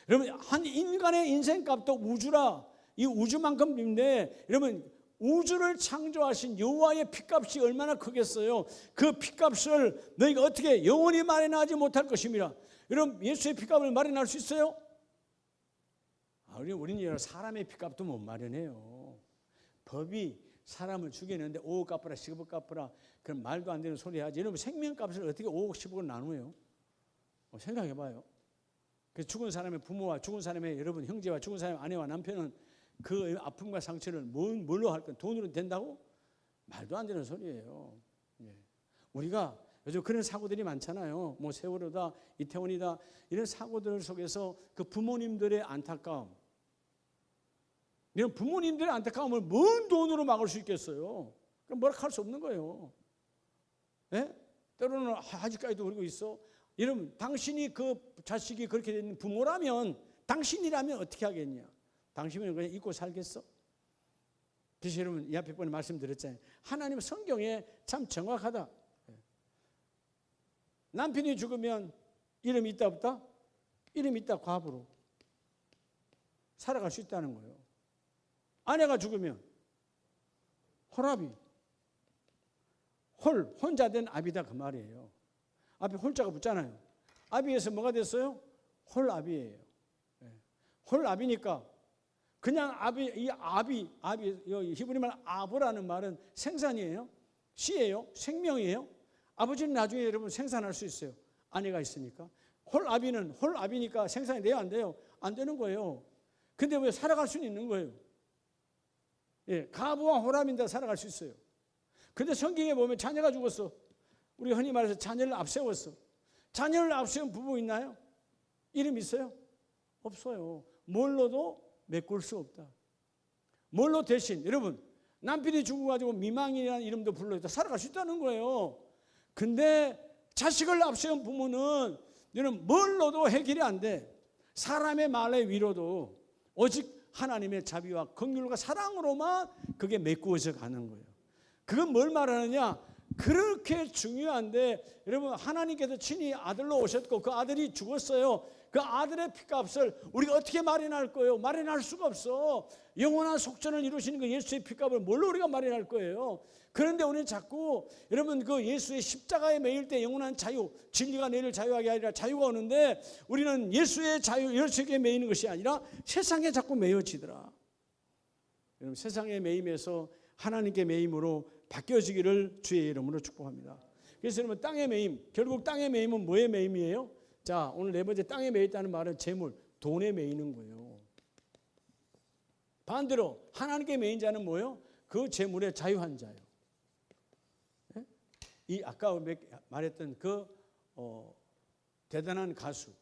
Speaker 1: 여러분 한 인간의 인생값도 우주라 이 우주만큼인데 여러분 우주를 창조하신 여호와의 피값이 얼마나 크겠어요. 그 피값을 너희가 어떻게 영원히 마련하지 못할 것입니다. 여러분 예수의 피값을 마련할 수 있어요? 우리는 사람의 피값도 못 마련해요. 법이 사람을 죽이는데 5억 갚으라 10억 갚으라 그런 말도 안 되는 소리 하지. 여러분 생명값을 어떻게 5억 10억을 나누어요? 생각해봐요. 그 죽은 사람의 부모와 죽은 사람의 여러분 형제와 죽은 사람의 아내와 남편은 그 아픔과 상처를 뭘로 할 건 돈으로 된다고? 말도 안 되는 소리예요. 우리가 요즘 그런 사고들이 많잖아요. 뭐 세월호다 이태원이다 이런 사고들 속에서 그 부모님들의 안타까움, 이런 부모님들의 안타까움을 뭔 돈으로 막을 수 있겠어요? 그럼 뭐라 할 수 없는 거예요. 때로는 아직까지도 그러고 있어. 여러분 당신이 그 자식이 그렇게 된 부모라면 당신이라면 어떻게 하겠냐? 당신은 그냥 잊고 살겠어? 그래서 여러분 이 앞에 번에 말씀드렸잖아요. 하나님 성경에 참 정확하다. 남편이 죽으면 이름이 있다 없다? 이름이 있다 과부로 살아갈 수 있다는 거예요. 아내가 죽으면 홀아비, 혼자 된 아비다 그 말이에요. 앞에 홀자가 붙잖아요. 아비에서 뭐가 됐어요? 홀아비예요. 홀아비니까 그냥 아비 히브리 말 아브라는 말은 생산이에요. 씨예요. 생명이에요. 아버지는 나중에 여러분 생산할 수 있어요. 아내가 있으니까. 홀아비니까 생산이 돼요, 안 돼요? 안 되는 거예요. 근데 왜 살아갈 수는 있는 거예요? 가부와 홀아비인데 살아갈 수 있어요. 근데 성경에 보면 자녀가 죽었어. 우리 흔히 말해서 자녀를 앞세웠어. 자녀를 앞세운 부부 있나요? 이름 있어요? 없어요. 뭘로도 메꿀 수 없다. 뭘로 대신 여러분 남편이 죽어가지고 미망이라는 이름도 불러서 살아갈 수 있다는 거예요. 근데 자식을 앞세운 부모는 너는 뭘 넣어도 해결이 안 돼. 사람의 말의 위로도 오직 하나님의 자비와 긍휼과 사랑으로만 그게 메꾸어져 가는 거예요. 그건 뭘 말하느냐? 그렇게 중요한데 여러분, 하나님께서 친히 아들로 오셨고 그 아들이 죽었어요. 그 아들의 피값을 우리가 어떻게 마련할 거예요? 마련할 수가 없어. 영원한 속전을 이루시는 그 예수의 피값을 뭘로 우리가 마련할 거예요? 그런데 우리는 자꾸 여러분 그 예수의 십자가에 매일 때 영원한 자유, 진리가 너희를 자유하게 하리라 자유가 오는데 우리는 예수의 자유, 예수에게 매이는 것이 아니라 세상에 자꾸 매여지더라. 여러분, 세상에 매임에서 하나님께 매임으로 바뀌어지기를 주의 이름으로 축복합니다. 그래서 여러분, 땅의 매임, 결국 땅의 매임은 뭐의 매임이에요? 자, 오늘 네 번째 땅에 매였다는 말은 재물, 돈에 매이는 거예요. 반대로 하나님께 매인 자는 뭐예요? 그 재물에 자유한 자예요. 네? 이 아까 말했던 그 대단한 가수,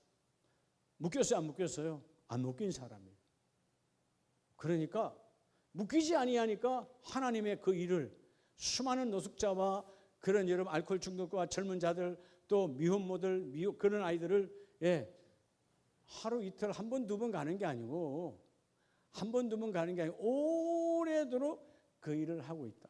Speaker 1: 묶였어요, 안 묶였어요? 안 묶인 사람이에요. 그러니까 묶이지 아니하니까 하나님의 그 일을 수많은 노숙자와 그런 여러분 알코올 중독과 젊은 자들 또 미혼모들 그런 아이들을 하루 이틀 한 번 두 번 가는 게 아니고 한 번 두 번 가는 게 아니고 오래도록 그 일을 하고 있다.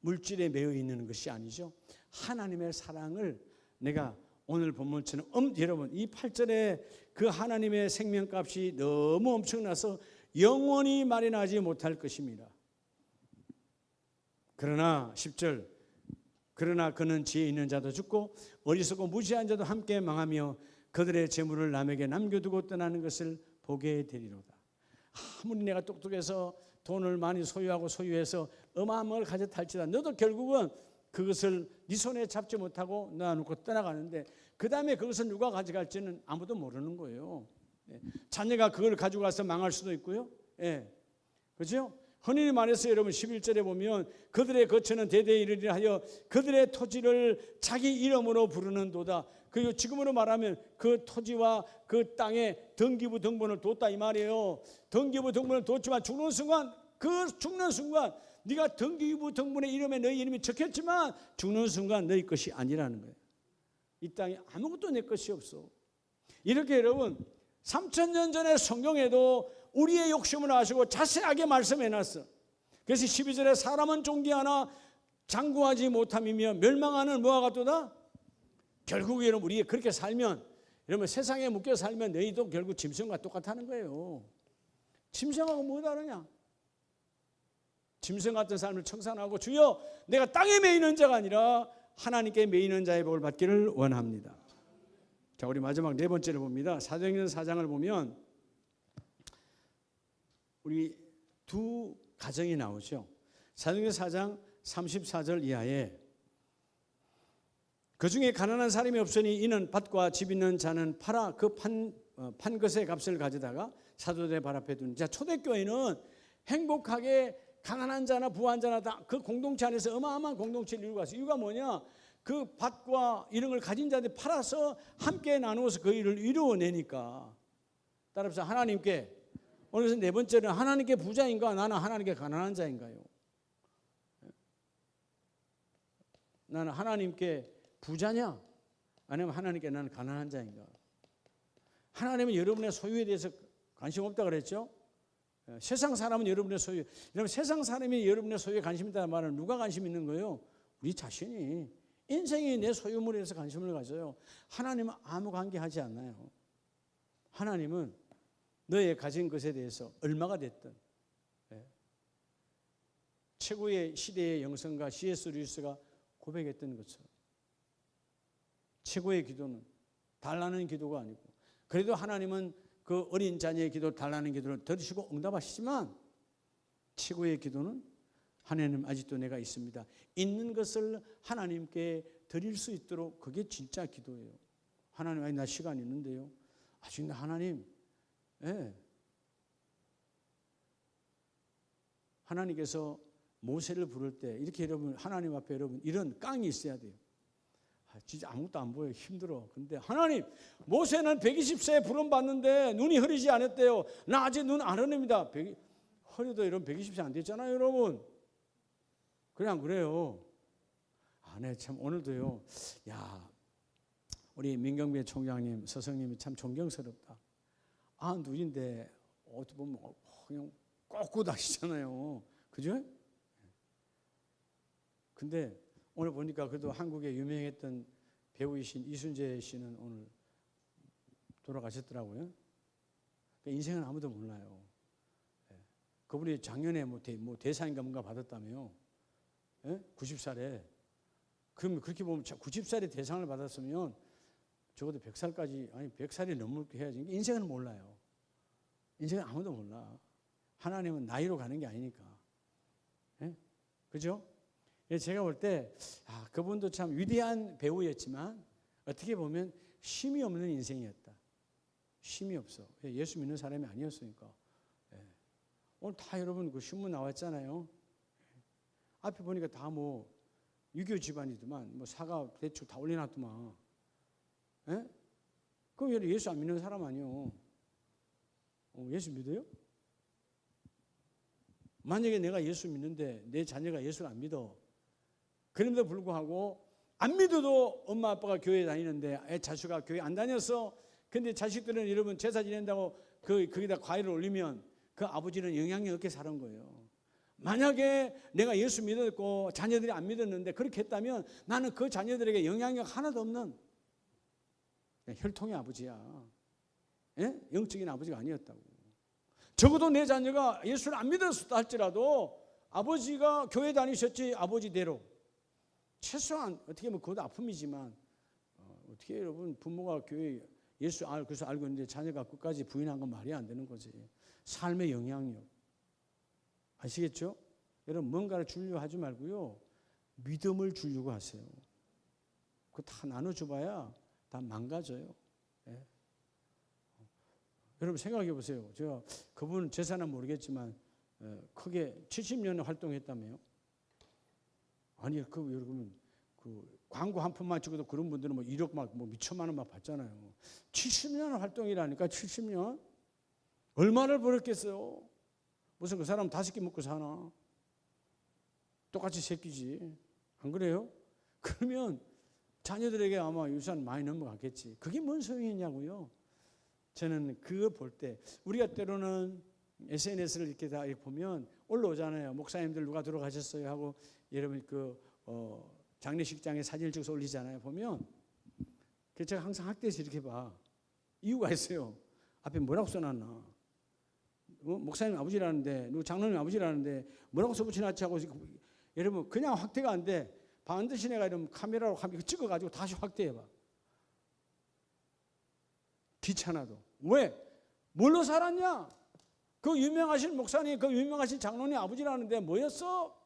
Speaker 1: 물질에 매여 있는 것이 아니죠. 하나님의 사랑을 내가 오늘 본문처럼 여러분 이 8절에 그 하나님의 생명값이 너무 엄청나서 영원히 마련하지 못할 것입니다. 그러나 10절 그러나 그는 지혜 있는 자도 죽고 어리석고 무지한 자도 함께 망하며 그들의 재물을 남에게 남겨두고 떠나는 것을 보게 되리로다. 아무리 내가 똑똑해서 돈을 많이 소유해서 어마어마한 걸 가졌다 할지라도 너도 결국은 그것을 네 손에 잡지 못하고 놔놓고 떠나가는데 그 다음에 그것을 누가 가져갈지는 아무도 모르는 거예요. 자녀가 그걸 가지고 가서 망할 수도 있고요. 그렇죠? 흔히 말해서 여러분 11절에 보면 그들의 거처는 대대에 이르리라 하여 그들의 토지를 자기 이름으로 부르는도다. 그리고 지금으로 말하면 그 토지와 그 땅에 등기부 등본을 뒀다 이 말이에요. 등기부 등본을 뒀지만 죽는 순간 네가 등기부 등본의 이름에 너희 이름이 적혔지만 죽는 순간 너희 것이 아니라는 거예요. 이 땅에 아무것도 내 것이 없어. 이렇게 여러분 3000년 전에 성경에도 우리의 욕심을 아시고 자세하게 말씀해놨어. 그래서 12절에 사람은 존귀하나 장구하지 못함이며 멸망하는 뭐와 같도다. 결국 여러분 우리 그렇게 살면 여러분 세상에 묶여 살면 너희도 결국 짐승과 똑같다는 거예요. 짐승하고 뭐 다르냐? 짐승 같은 삶을 청산하고 주여 내가 땅에 매이는 자가 아니라 하나님께 매이는 자의 복을 받기를 원합니다. 자, 우리 마지막 네 번째를 봅니다. 사도행전 4장을 보면 우리 두 가정이 나오죠. 사도행전 4장 34절 이하에 그 중에 가난한 사람이 없으니 이는 밭과 집 있는 자는 팔아 그 판 것의 값을 가져다가 사도들의 발 앞에 두는. 자, 초대교회는 행복하게 가난한 자나 부한 자나 다 그 공동체 안에서 어마어마한 공동체를 이루고 왔어요. 이유가 뭐냐? 그 밭과 이런 걸 가진 자들이 팔아서 함께 나누어서 그 일을 이루어내니까. 따라서 하나님께 오늘 네 번째는 하나님께 부자인가 나는 하나님께 가난한 자인가요? 나는 하나님께 부자냐 아니면 하나님께 나는 가난한 자인가? 하나님은 여러분의 소유에 대해서 관심 없다 그랬죠? 세상 사람은 여러분의 소유. 여러분 세상 사람이 여러분의 소유에 관심 있다는 말은 누가 관심 있는 거예요? 우리 자신이. 인생이 내 소유물에 대해서 관심을 가져요. 하나님은 아무 관계하지 않아요. 하나님은 너의 가진 것에 대해서 얼마가 됐든 최고의 시대의 영성가 C.S. 루이스가 고백했던 것처럼 최고의 기도는 달라는 기도가 아니고 그래도 하나님은 그 어린 자녀의 기도 달라는 기도를 들으시고 응답하시지만 최고의 기도는 하나님 아직도 내가 있습니다. 있는 것을 하나님께 드릴 수 있도록 그게 진짜 기도예요. 하나님 아직 나 시간 있는데요. 아직 나 하나님 하나님께서 모세를 부를 때 이렇게 여러분 하나님 앞에 여러분 이런 깡이 있어야 돼요. 진짜 아무것도 안 보여 힘들어. 근데 하나님 모세는 120세에 부름 받는데 눈이 흐리지 않았대요. 나 아직 눈 안 흐립니다. 허리도 여러분 120세 안 됐잖아요 여러분. 그래 안 그래요? 네, 참 오늘도요. 야 우리 민경배 총장님, 서성님이 참 존경스럽다. 누인데 어떻게 보면 그냥 꺾고 다시잖아요. 그죠? 근데 오늘 보니까 그래도 한국에 유명했던 배우이신 이순재 씨는 오늘 돌아가셨더라고요. 인생은 아무도 몰라요. 그분이 작년에 대상인가 뭔가 받았다며요. 90살에. 그럼 그렇게 보면 90살에 대상을 받았으면 적어도 100살까지, 아니 100살이 넘게 해야지. 인생은 몰라요. 인생은 아무도 몰라. 하나님은 나이로 가는 게 아니니까. 그죠? 제가 볼 때 그분도 참 위대한 배우였지만 어떻게 보면 쉼이 없는 인생이었다. 쉼이 없어. 예수 믿는 사람이 아니었으니까. 오늘 다 여러분 그 신문 나왔잖아요. 앞에 보니까 다 유교 집안이더만 사과 대충 다 올려놨더만. 그럼 예수 안 믿는 사람 아니요? 예수 믿어요? 만약에 내가 예수 믿는데 내 자녀가 예수를 안 믿어. 그럼에도 불구하고 안 믿어도 엄마 아빠가 교회 다니는데 자식아 교회 안 다녔어. 근데 자식들은 여러분 제사 지낸다고 거기다 과일을 올리면 그 아버지는 영향이 없게 사는 거예요. 만약에 내가 예수 믿었고 자녀들이 안 믿었는데 그렇게 했다면 나는 그 자녀들에게 영향력 하나도 없는 혈통의 아버지야. 영적인 아버지가 아니었다고. 적어도 내 자녀가 예수를 안 믿었다 할지라도 아버지가 교회 다니셨지 아버지대로. 최소한 어떻게 보면 그것도 아픔이지만 어떻게 여러분 부모가 교회 예수 그래서 알고 있는데 자녀가 끝까지 부인한 건 말이 안 되는 거지. 삶의 영향력. 아시겠죠? 여러분 뭔가를 주려고 하지 말고요. 믿음을 주려고 하세요. 그거 다 나눠줘봐야 다 망가져요. 여러분 생각해 보세요. 제가 그분 재산은 모르겠지만 크게 70년 활동했다며요. 아니 여러분 광고 한 푼만 찍어도 그런 분들은 1억 미천만 원 받잖아요. 70년 활동이라니까. 70년 얼마를 벌었겠어요? 무슨 그 사람 5끼 먹고 사나? 똑같이 새끼지. 안 그래요? 그러면 자녀들에게 아마 유산 많이 넘어갔겠지. 그게 뭔 소용이 있냐고요. 저는 그거 볼 때 우리가 때로는 SNS를 이렇게 다 보면 올라오잖아요. 목사님들 누가 돌아가셨어요 하고 여러분 장례식장에 사진을 찍어서 올리잖아요. 보면 제가 항상 학대에서 이렇게 봐. 이유가 있어요. 앞에 뭐라고 써놨나. 목사님 아버지라는데 누구 장로님 아버지라는데 뭐라고 써붙여놨지 하고 여러분 그냥 확대가 안 돼. 반드시 내가 이런 카메라로 찍어가지고 다시 확대해봐. 귀찮아도. 왜? 뭘로 살았냐? 그 유명하신 목사님, 그 유명하신 장로님 아버지라는데 뭐였어?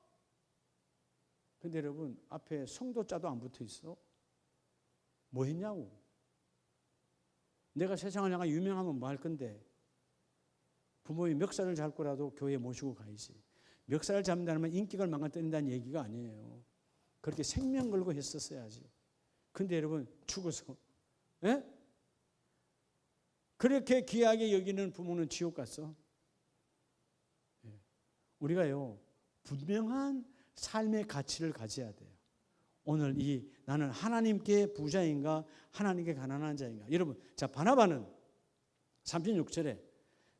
Speaker 1: 근데 여러분 앞에 성도자도 안 붙어 있어. 뭐 했냐고. 내가 세상을 향해 유명하면 뭐 할 건데. 부모의 멱살을 잡고라도 교회에 모시고 가야지. 멱살을 잡는다면 인격을 망가뜨린다는 얘기가 아니에요. 그렇게 생명 걸고 했었어야지. 근데 여러분 죽어서 그렇게 귀하게 여기는 부모는 지옥 갔어. 우리가요 분명한 삶의 가치를 가져야 돼요. 오늘 나는 하나님께 부자인가 하나님께 가난한 자인가. 여러분 자 바나바는 36절에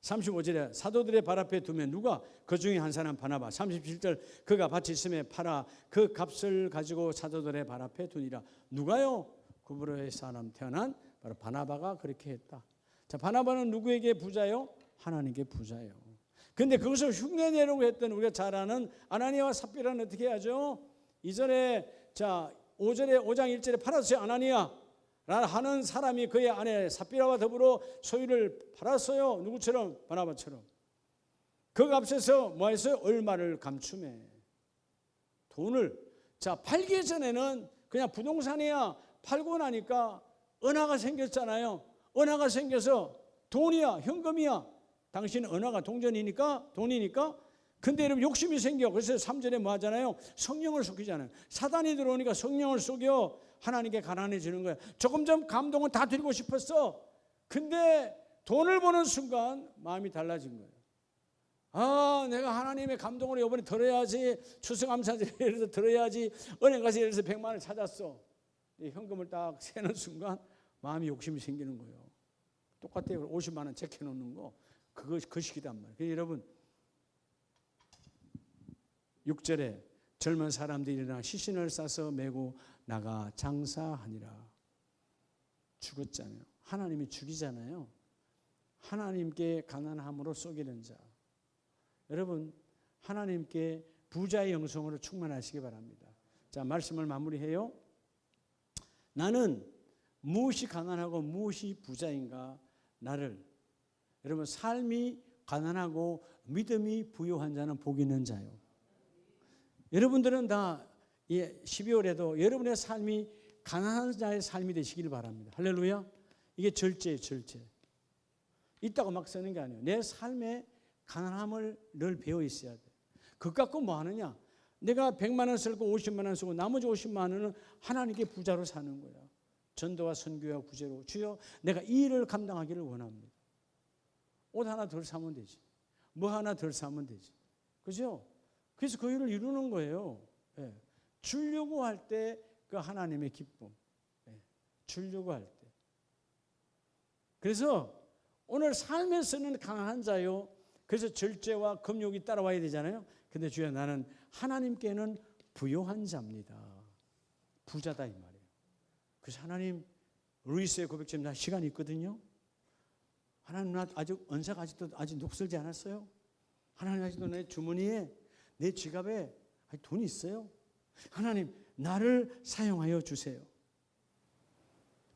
Speaker 1: 35절에 사도들의 발 앞에 두면 누가 그 중에 한 사람 바나바. 37절 그가 밭이 있음에 팔아 그 값을 가지고 사도들의 발 앞에 두니라. 누가요? 구브로의 사람 태어난 바로 바나바가 그렇게 했다. 자 바나바는 누구에게 부자요? 하나님께 부자예요. 그런데 그것을 흉내내려고 했던 우리가 잘 아는 아나니아와 삽비라는 어떻게 하죠? 2절에 자 5장 1절에 팔았어요. 아나니아 하는 사람이 그의 아내 삽비라와 더불어 소유를 팔았어요. 누구처럼? 바나바처럼. 그 값에서 뭐 했어요? 얼마를 감춤해. 돈을. 자 팔기 전에는 그냥 부동산이야. 팔고 나니까 은하가 생겼잖아요. 은하가 생겨서 돈이야. 현금이야. 당신은 은하가 동전이니까 돈이니까. 근데 여러분 욕심이 생겨. 그래서 3절에 뭐 하잖아요? 성령을 속이잖아요. 사단이 들어오니까 성령을 속여 하나님께 가난해지는 거예요. 조금 전 감동은 다 드리고 싶었어. 근데 돈을 버는 순간 마음이 달라진 거예요. 내가 하나님의 감동을 이번에 들어야지. 추수감사절에서 들어야지. 은행 가서 예를 들어서 100만 원을 찾았어. 현금을 딱 세는 순간 마음이 욕심이 생기는 거예요. 똑같아요. 50만 원 제껴놓는 거 그거 거시기단 말이에요. 그래서 여러분 6절에 젊은 사람들이 일어나 시신을 싸서 메고 나가 장사하니라. 죽었잖아요. 하나님이 죽이잖아요. 하나님께 가난함으로 속이는 자. 여러분 하나님께 부자의 영성으로 충만하시기 바랍니다. 자, 말씀을 마무리해요. 나는 무엇이 가난하고 무엇이 부자인가? 나를, 여러분 삶이 가난하고 믿음이 부유한 자는 복이 있는 자요. 여러분들은 다 12월에도 여러분의 삶이 가난한 자의 삶이 되시길 바랍니다. 할렐루야. 이게 절제예요. 절제. 있다고 막 쓰는 게 아니에요. 내 삶에 가난함을 늘 배워 있어야 돼. 그것 갖고 뭐 하느냐? 내가 100만 원 쓰고 50만 원 쓰고 나머지 50만 원은 하나님께 부자로 사는 거야. 전도와 선교와 구제로. 주여 내가 이 일을 감당하기를 원합니다. 옷 하나 덜 사면 되지. 뭐 하나 덜 사면 되지. 그죠? 그래서 그 일을 이루는 거예요. 예. 주려고 할 때 그 하나님의 기쁨. 예. 주려고 할 때. 그래서 오늘 삶에서는 가난한 자요. 그래서 절제와 금욕이 따라와야 되잖아요. 근데 주여 나는 하나님께는 부요한 자입니다. 부자다 이 말이에요. 그래서 하나님 루이스의 고백처럼 나 시간이 있거든요. 하나님 나 아직 은사가 아직 녹슬지 않았어요. 하나님 아직도 내 주머니에 내 지갑에 돈이 있어요. 하나님 나를 사용하여 주세요.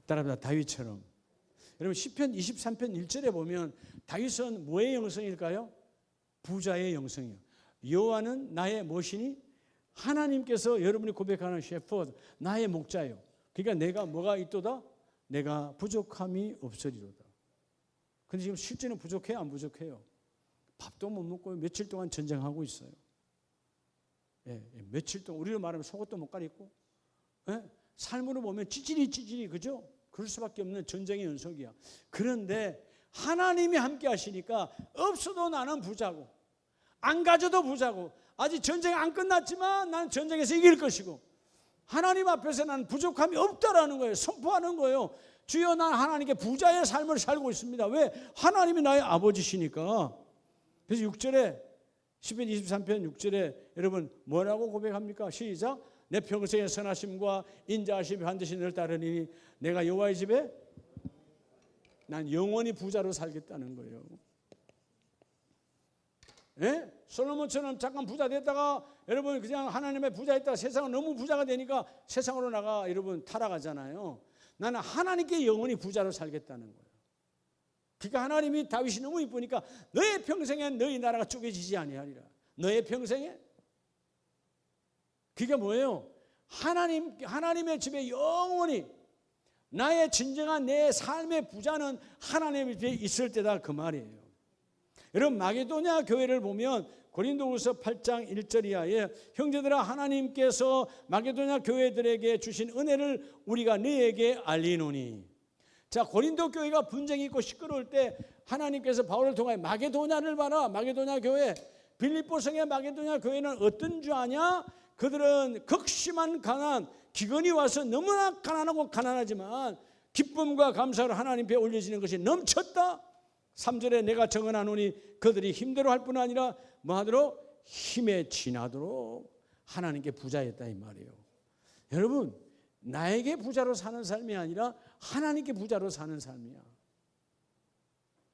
Speaker 1: 따라합니다. 다윗처럼. 여러분 시편 23편 1절에 보면 다윗은 뭐의 영성일까요? 부자의 영성이요. 여호와는 나의 무엇이니? 하나님께서 여러분이 고백하는 셰퍼드, 나의 목자요. 그러니까 내가 뭐가 있도다? 내가 부족함이 없으리로다. 근데 지금 실제는 부족해요? 안 부족해요? 밥도 못 먹고 며칠 동안 전쟁하고 있어요. 예, 며칠 동안 우리로 말하면 속옷도 못 갈아입고, 예? 삶으로 보면 찌질이 그죠? 그럴 수밖에 없는 전쟁의 연속이야. 그런데 하나님이 함께 하시니까 없어도 나는 부자고 안 가져도 부자고 아직 전쟁이 안 끝났지만 나는 전쟁에서 이길 것이고 하나님 앞에서 나는 부족함이 없다라는 거예요. 선포하는 거예요. 주여 난 하나님께 부자의 삶을 살고 있습니다. 왜? 하나님이 나의 아버지시니까. 그래서 6절에 시편 23편 6절에 여러분 뭐라고 고백합니까? 시작. 내 평생의 선하심과 인자하심이 반드시 늘 따르니 내가 여호와의 집에 난 영원히 부자로 살겠다는 거예요. 예? 솔로몬처럼 잠깐 부자 됐다가 여러분 그냥 하나님의 부자였다가 세상은 너무 부자가 되니까 세상으로 나가 여러분 타락하잖아요. 나는 하나님께 영원히 부자로 살겠다는 거예요. 그러니까 하나님이 다윗이 너무 이쁘니까 너의 평생에 너희 나라가 쪼개지지 아니하리라. 너의 평생에 그게 뭐예요? 하나님의 집에 영원히 나의 진정한 내 삶의 부자는 하나님의 집에 있을 때다 그 말이에요. 여러분 마게도냐 교회를 보면 고린도후서 8장 1절 이하에 형제들아 하나님께서 마게도냐 교회들에게 주신 은혜를 우리가 너에게 알리노니. 자, 고린도 교회가 분쟁이 있고 시끄러울 때 하나님께서 바울을 통하여 마게도냐를 봐라. 마게도냐 교회. 빌립보 성의 마게도냐 교회는 어떤 줄 아냐? 그들은 극심한 가난, 기근이 와서 너무나 가난하고 가난하지만 기쁨과 감사를 하나님께 올려지는 것이 넘쳤다. 3절에 내가 정언하노니 그들이 힘대로 할 뿐 아니라 뭐하도록? 힘에 지나도록 하나님께 부자였다 이 말이에요. 여러분 나에게 부자로 사는 삶이 아니라 하나님께 부자로 사는 삶이야.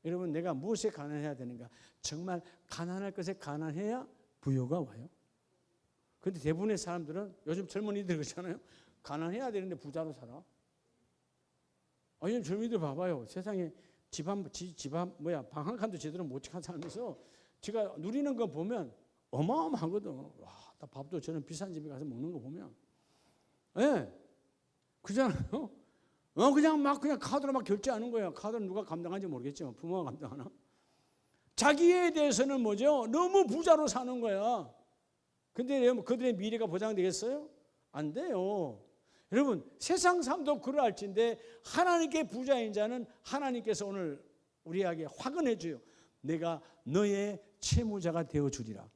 Speaker 1: 여러분 내가 무엇에 가난해야 되는가? 정말 가난할 것에 가난해야 부요가 와요. 그런데 대부분의 사람들은 요즘 젊은이들 그렇잖아요. 가난해야 되는데 부자로 살아. 요즘 젊은이들 봐봐요. 세상에 집 한 방 한 칸도 제대로 못 살면서 제가 누리는 거 보면 어마어마하거든. 와, 밥도 저는 비싼 집에 가서 먹는 거 보면, 예, 그잖아요. 그냥 막 그냥 카드로 막 결제하는 거예요. 카드는 누가 감당하는지 모르겠지만 부모가 감당하나? 자기에 대해서는 뭐죠? 너무 부자로 사는 거야. 근데 그들의 미래가 보장되겠어요? 안 돼요. 여러분 세상 삶도 그러할진데 하나님께 부자인 자는 하나님께서 오늘 우리에게 확언해 줘요. 내가 너의 채무자가 되어주리라.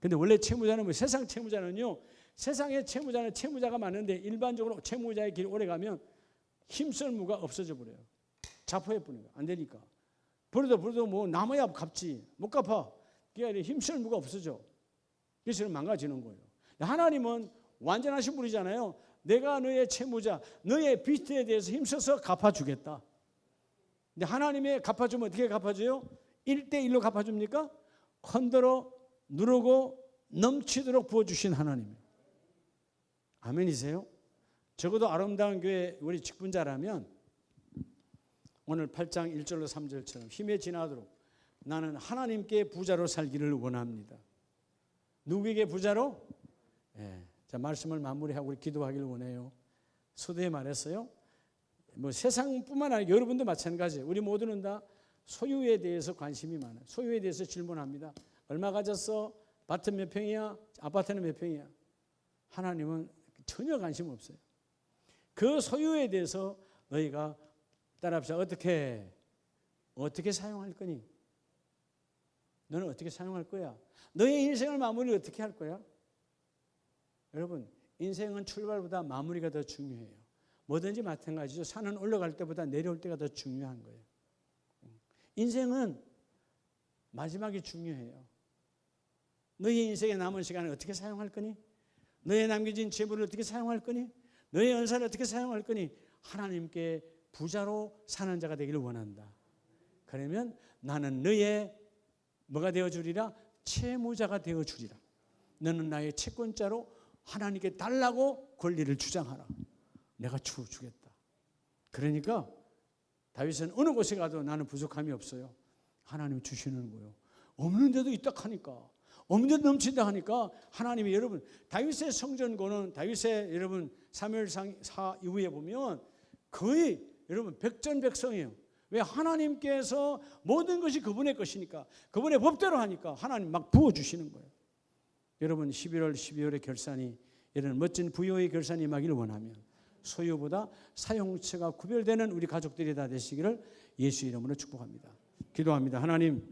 Speaker 1: 근데 원래 채무자는 뭐 세상 채무자는요, 세상의 채무자는 채무자가 많은데 일반적으로 채무자의 길이 오래 가면 힘쓸무가 없어져 버려요. 자포해 버리는 거예요. 안 되니까. 벌어도 뭐 남아야 갚지. 못 갚아. 그게 힘쓸무가 없어져. 그래서 망가지는 거예요. 하나님은 완전하신 분이잖아요. 내가 너의 채무자, 너의 빚에 대해서 힘써서 갚아주겠다. 근데 하나님의 갚아주면 어떻게 갚아줘요? 1대1로 갚아줍니까? 컨더러 누르고 넘치도록 부어주신 하나님이에요. 아멘이세요? 적어도 아름다운 교회 우리 직분자라면 오늘 8장 1절로 3절처럼 힘에 지나도록 나는 하나님께 부자로 살기를 원합니다. 누구에게 부자로? 자, 말씀을 마무리하고 우리 기도하기를 원해요. 소도에 말했어요. 뭐 세상뿐만 아니라 여러분도 마찬가지예요. 우리 모두는 다 소유에 대해서 관심이 많아요. 소유에 대해서 질문합니다. 얼마 가졌어? 밭은 몇 평이야? 아파트는 몇 평이야? 하나님은 전혀 관심 없어요. 그 소유에 대해서 너희가 따라합시다. 어떻게 사용할 거니? 너는 어떻게 사용할 거야? 너의 인생을 마무리 어떻게 할 거야? 여러분, 인생은 출발보다 마무리가 더 중요해요. 뭐든지 마찬가지죠. 산은 올라갈 때보다 내려올 때가 더 중요한 거예요. 인생은 마지막이 중요해요. 너의 인생에 남은 시간을 어떻게 사용할 거니? 너의 남겨진 재물을 어떻게 사용할 거니? 너의 은사를 어떻게 사용할 거니? 하나님께 부자로 사는 자가 되기를 원한다. 그러면 나는 너의 뭐가 되어주리라? 채무자가 되어주리라. 너는 나의 채권자로 하나님께 달라고 권리를 주장하라. 내가 주겠다. 그러니까 다윗은 어느 곳에 가도 나는 부족함이 없어요. 하나님 주시는 거예요. 없는데도 있다 하니까, 없는데도 넘친다 하니까 하나님이 여러분 다윗의 성전고는 다윗의 여러분 사무엘상 4 이후에 보면 거의 여러분 백전백성이에요. 왜? 하나님께서 모든 것이 그분의 것이니까, 그분의 법대로 하니까 하나님 막 부어주시는 거예요. 여러분 11월 12월의 결산이 이런 멋진 부여의 결산이 임하기를 원하면 소유보다 사용처가 구별되는 우리 가족들이 다 되시기를 예수 이름으로 축복합니다. 기도합니다. 하나님,